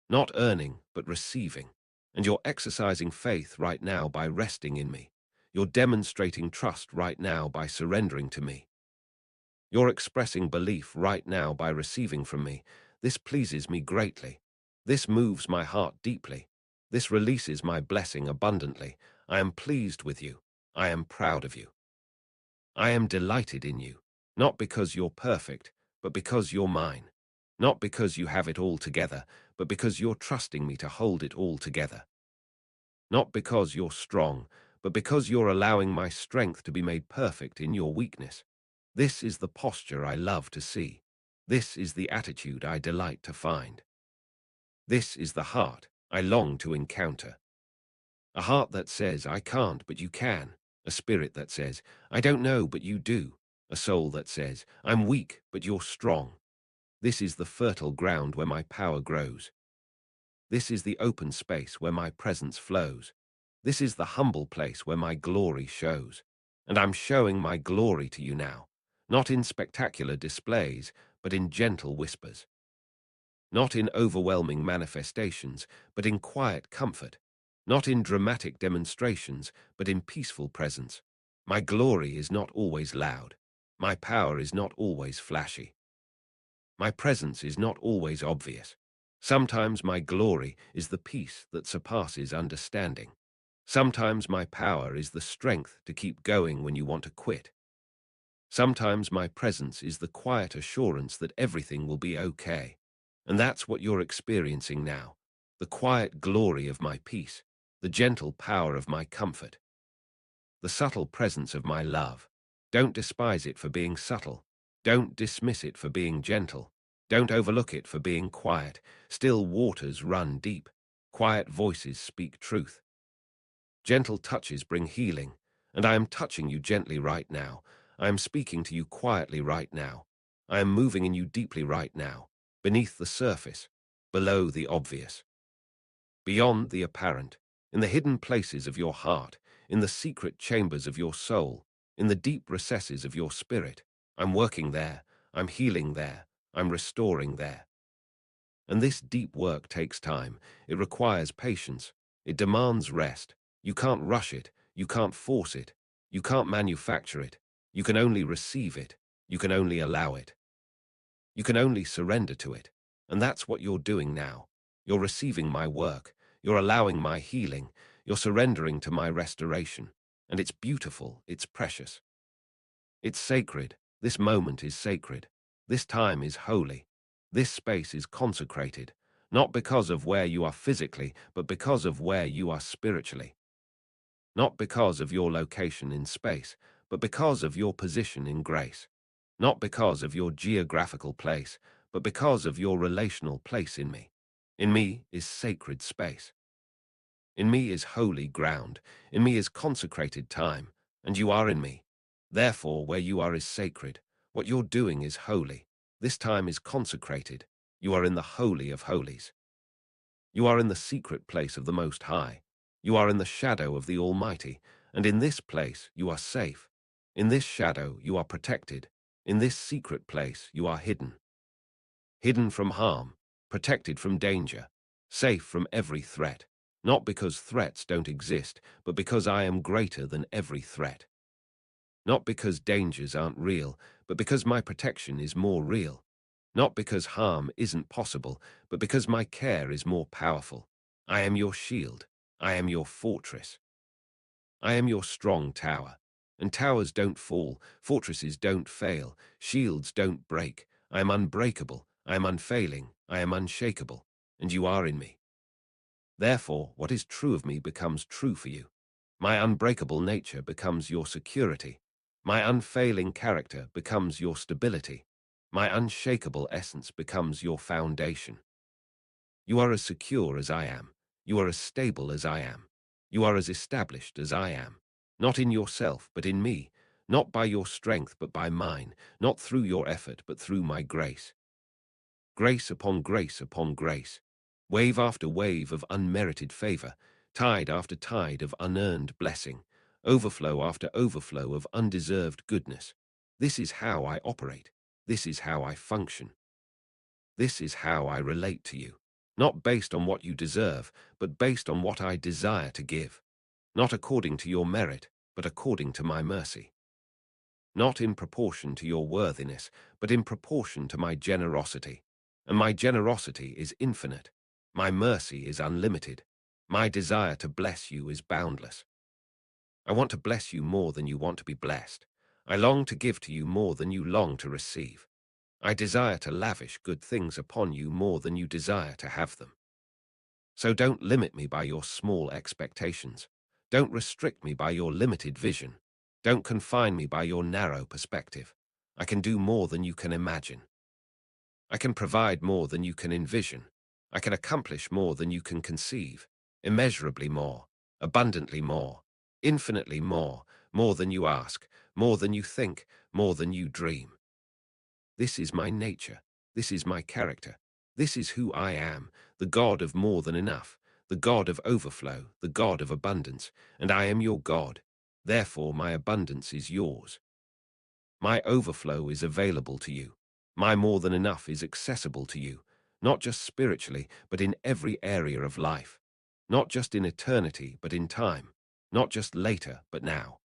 Not earning but receiving. And you're exercising faith right now by resting in me. You're demonstrating trust right now by surrendering to me. You're expressing belief right now by receiving from me. This pleases me greatly. This moves my heart deeply. This releases my blessing abundantly. I am pleased with you. I am proud of you. I am delighted in you, not because you're perfect, but because you're mine. Not because you have it all together, but because you're trusting me to hold it all together. Not because you're strong, but because you're allowing my strength to be made perfect in your weakness. This is the posture I love to see. This is the attitude I delight to find. This is the heart I long to encounter. A heart that says, I can't, but you can. A spirit that says, I don't know, but you do. A soul that says, I'm weak, but you're strong. This is the fertile ground where my power grows. This is the open space where my presence flows. This is the humble place where my glory shows. And I'm showing my glory to you now, not in spectacular displays, but in gentle whispers. Not in overwhelming manifestations, but in quiet comfort. Not in dramatic demonstrations, but in peaceful presence. My glory is not always loud. My power is not always flashy. My presence is not always obvious. Sometimes my glory is the peace that surpasses understanding. Sometimes my power is the strength to keep going when you want to quit. Sometimes my presence is the quiet assurance that everything will be okay. And that's what you're experiencing now. The quiet glory of my peace, the gentle power of my comfort, the subtle presence of my love. Don't despise it for being subtle. Don't dismiss it for being gentle. Don't overlook it for being quiet. Still waters run deep. Quiet voices speak truth. Gentle touches bring healing, and I am touching you gently right now. I am speaking to you quietly right now. I am moving in you deeply right now, beneath the surface, below the obvious, beyond the apparent, in the hidden places of your heart, in the secret chambers of your soul, in the deep recesses of your spirit. I'm working there, I'm healing there, I'm restoring there. And this deep work takes time. It requires patience. It demands rest. You can't rush it. You can't force it. You can't manufacture it. You can only receive it. You can only allow it. You can only surrender to it. And that's what you're doing now. You're receiving my work. You're allowing my healing. You're surrendering to my restoration. And it's beautiful. It's precious. It's sacred. This moment is sacred. This time is holy. This space is consecrated, not because of where you are physically, but because of where you are spiritually. Not because of your location in space, but because of your position in grace. Not because of your geographical place, but because of your relational place in me. In me is sacred space. In me is holy ground. In me is consecrated time, and you are in me. Therefore, where you are is sacred. What you're doing is holy. This time is consecrated. You are in the Holy of Holies. You are in the secret place of the Most High. You are in the shadow of the Almighty, and in this place you are safe. In this shadow you are protected. In this secret place you are hidden. Hidden from harm, protected from danger, safe from every threat, not because threats don't exist, but because I am greater than every threat. Not because dangers aren't real, but because my protection is more real. Not because harm isn't possible, but because my care is more powerful. I am your shield. I am your fortress. I am your strong tower. And towers don't fall, fortresses don't fail, shields don't break. I am unbreakable, I am unfailing, I am unshakable, and you are in me. Therefore, what is true of me becomes true for you. My unbreakable nature becomes your security. My unfailing character becomes your stability. My unshakable essence becomes your foundation. You are as secure as I am. You are as stable as I am. You are as established as I am. Not in yourself, but in me. Not by your strength, but by mine. Not through your effort, but through my grace. Grace upon grace upon grace. Wave after wave of unmerited favor. Tide after tide of unearned blessing. Overflow after overflow of undeserved goodness. This is how I operate. This is how I function. This is how I relate to you. Not based on what you deserve, but based on what I desire to give. Not according to your merit, but according to my mercy. Not in proportion to your worthiness, but in proportion to my generosity. And my generosity is infinite. My mercy is unlimited. My desire to bless you is boundless. I want to bless you more than you want to be blessed. I long to give to you more than you long to receive. I desire to lavish good things upon you more than you desire to have them. So don't limit me by your small expectations. Don't restrict me by your limited vision. Don't confine me by your narrow perspective. I can do more than you can imagine. I can provide more than you can envision. I can accomplish more than you can conceive. Immeasurably more, abundantly more, infinitely more, more than you ask, more than you think, more than you dream. This is my nature. This is my character. This is who I am, the God of more than enough, the God of overflow, the God of abundance, and I am your God. Therefore, my abundance is yours. My overflow is available to you. My more than enough is accessible to you, not just spiritually, but in every area of life. Not just in eternity, but in time. Not just later, but now.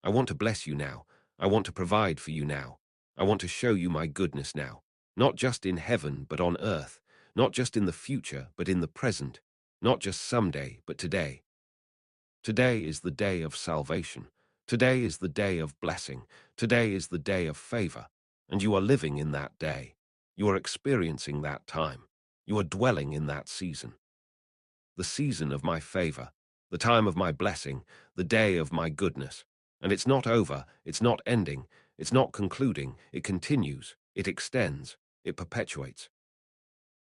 I want to bless you now. I want to provide for you now. I want to show you my goodness now, not just in heaven, but on earth, not just in the future, but in the present, not just someday, but today. Today is the day of salvation. Today is the day of blessing. Today is the day of favor, and you are living in that day. You are experiencing that time. You are dwelling in that season. The season of my favor, the time of my blessing, the day of my goodness. And it's not over, it's not ending, it's not concluding, it continues, it extends, it perpetuates.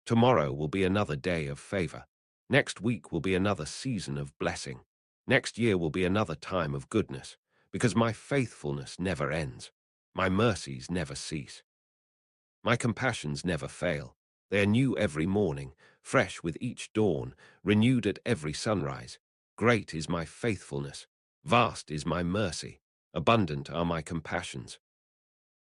Tomorrow will be another day of favor. Next week will be another season of blessing. Next year will be another time of goodness, because my faithfulness never ends. My mercies never cease. My compassions never fail. They are new every morning, fresh with each dawn, renewed at every sunrise. Great is my faithfulness. Vast is my mercy. Abundant are my compassions.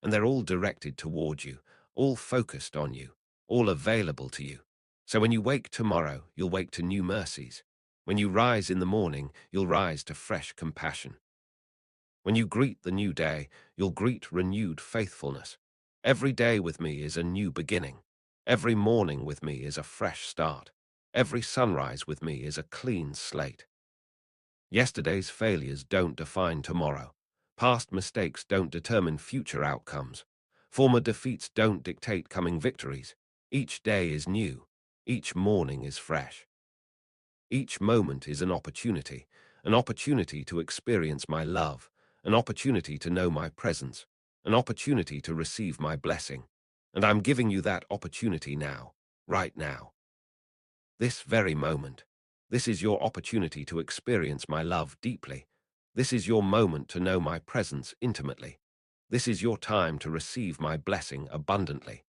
And they're all directed toward you, all focused on you, all available to you. So when you wake tomorrow, you'll wake to new mercies. When you rise in the morning, you'll rise to fresh compassion. When you greet the new day, you'll greet renewed faithfulness. Every day with me is a new beginning. Every morning with me is a fresh start. Every sunrise with me is a clean slate. Yesterday's failures don't define tomorrow. Past mistakes don't determine future outcomes. Former defeats don't dictate coming victories. Each day is new. Each morning is fresh. Each moment is an opportunity to experience my love, an opportunity to know my presence, an opportunity to receive my blessing. And I'm giving you that opportunity now, right now. This very moment. This is your opportunity to experience my love deeply. This is your moment to know my presence intimately. This is your time to receive my blessing abundantly.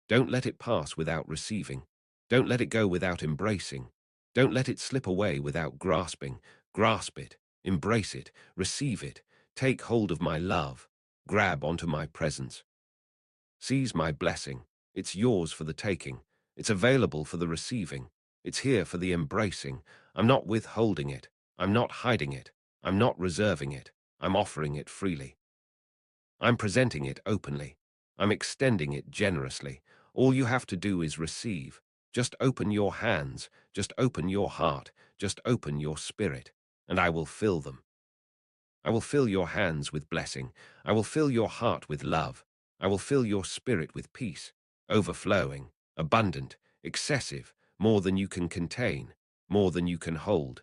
Don't let it pass without receiving. Don't let it go without embracing. Don't let it slip away without grasping. Grasp it, embrace it, receive it, take hold of my love, grab onto my presence. Seize my blessing. It's yours for the taking. It's available for the receiving. It's here for the embracing. I'm not withholding it. I'm not hiding it. I'm not reserving it. I'm offering it freely. I'm presenting it openly. I'm extending it generously. All you have to do is receive. Just open your hands. Just open your heart. Just open your spirit, and I will fill them. I will fill your hands with blessing. I will fill your heart with love. I will fill your spirit with peace, overflowing, abundant, excessive, more than you can contain, more than you can hold,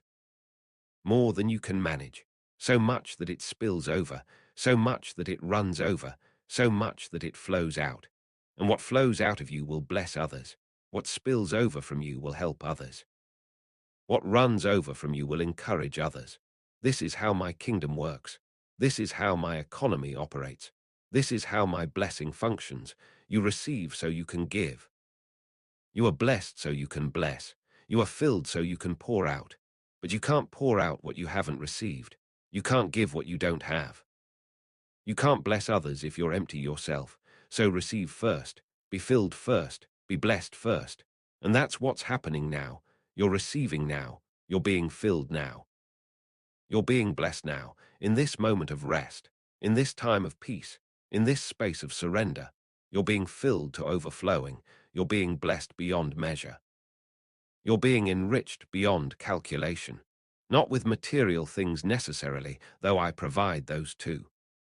more than you can manage, so much that it spills over, so much that it runs over, so much that it flows out. And what flows out of you will bless others. What spills over from you will help others. What runs over from you will encourage others. This is how my kingdom works. This is how my economy operates. This is how my blessing functions. You receive so you can give. You are blessed so you can bless. You are filled so you can pour out. But you can't pour out what you haven't received. You can't give what you don't have. You can't bless others if you're empty yourself. So receive first, be filled first, be blessed first. And that's what's happening now. You're receiving now. You're being filled now. You're being blessed now, in this moment of rest, in this time of peace, in this space of surrender. You're being filled to overflowing. You're being blessed beyond measure. You're being enriched beyond calculation. Not with material things necessarily, though I provide those too,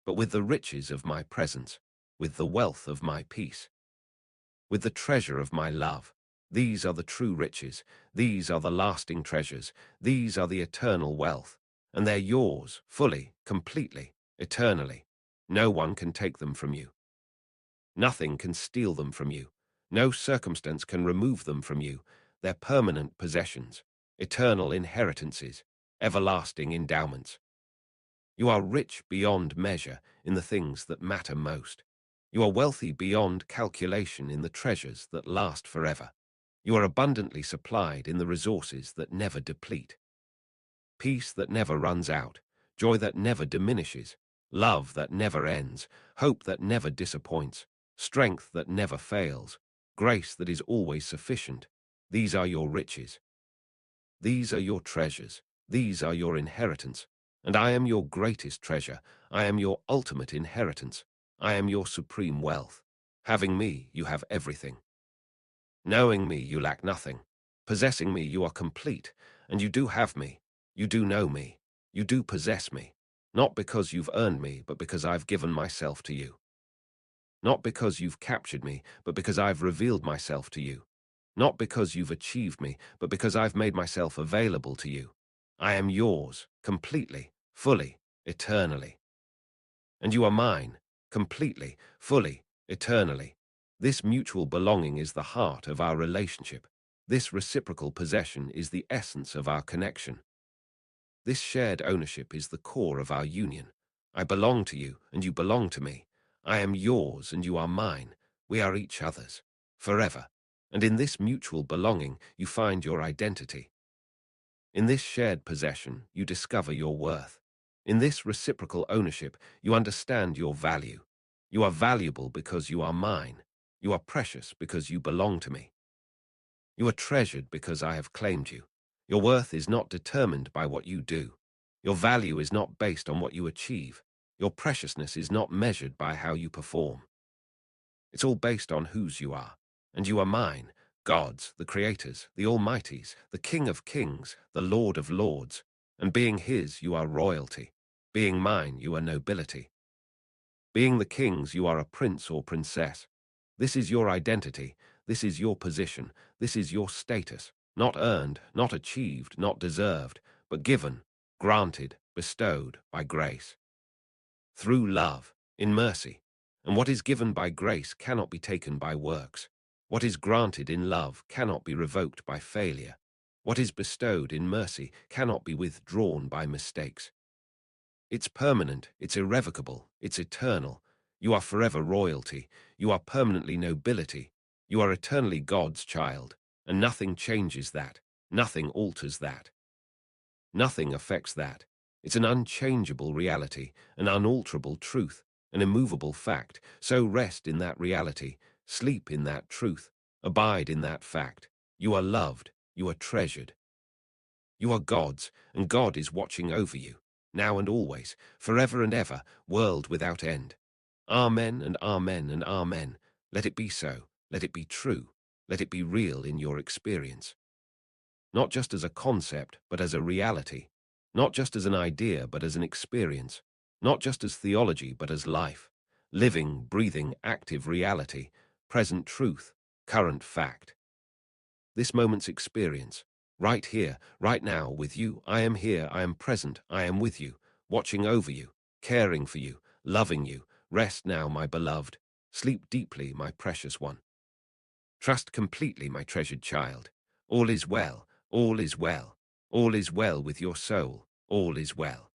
but with the riches of my presence, with the wealth of my peace, with the treasure of my love. These are the true riches. These are the lasting treasures. These are the eternal wealth. And they're yours, fully, completely, eternally. No one can take them from you. Nothing can steal them from you. No circumstance can remove them from you. They're permanent possessions, eternal inheritances, everlasting endowments. You are rich beyond measure in the things that matter most. You are wealthy beyond calculation in the treasures that last forever. You are abundantly supplied in the resources that never deplete. Peace that never runs out, joy that never diminishes, love that never ends, hope that never disappoints, strength that never fails, grace that is always sufficient. These are your riches. These are your treasures. These are your inheritance. And I am your greatest treasure. I am your ultimate inheritance. I am your supreme wealth. Having me, you have everything. Knowing me, you lack nothing. Possessing me, you are complete. And you do have me. You do know me. You do possess me. Not because you've earned me, but because I've given myself to you. Not because you've captured me, but because I've revealed myself to you. Not because you've achieved me, but because I've made myself available to you. I am yours, completely, fully, eternally. And you are mine, completely, fully, eternally. This mutual belonging is the heart of our relationship. This reciprocal possession is the essence of our connection. This shared ownership is the core of our union. I belong to you, and you belong to me. I am yours, and you are mine. We are each other's, forever. And in this mutual belonging, you find your identity. In this shared possession, you discover your worth. In this reciprocal ownership, you understand your value. You are valuable because you are mine. You are precious because you belong to me. You are treasured because I have claimed you. Your worth is not determined by what you do. Your value is not based on what you achieve. Your preciousness is not measured by how you perform. It's all based on whose you are. And you are mine, God's, the Creator's, the Almighty's, the King of Kings, the Lord of Lords. And being His, you are royalty. Being mine, you are nobility. Being the King's, you are a prince or princess. This is your identity. This is your position. This is your status. Not earned, not achieved, not deserved, but given, granted, bestowed by grace. Through love, in mercy. And what is given by grace cannot be taken by works. What is granted in love cannot be revoked by failure. What is bestowed in mercy cannot be withdrawn by mistakes. It's permanent, it's irrevocable, it's eternal. You are forever royalty. You are permanently nobility. You are eternally God's child, and nothing changes that. Nothing alters that. Nothing affects that. It's an unchangeable reality, an unalterable truth, an immovable fact. So rest in that reality, sleep in that truth, Abide in that fact. You are loved. You are treasured. You are God's, and God is watching over you, now and always, forever and ever, world without end. Amen and amen and amen. Let it be so. Let it be true. Let it be real in your experience. Not just as a concept, but as a reality. Not just as an idea, but as an experience. Not just as theology, but as life. Living, breathing, active reality. Present truth. Current fact. This moment's experience. Right here, right now, with you. I am here, I am present, I am with you, watching over you, caring for you, loving you. Rest now, my beloved. Sleep deeply, my precious one. Trust completely, my treasured child. All is well, all is well, all is well with your soul, all is well.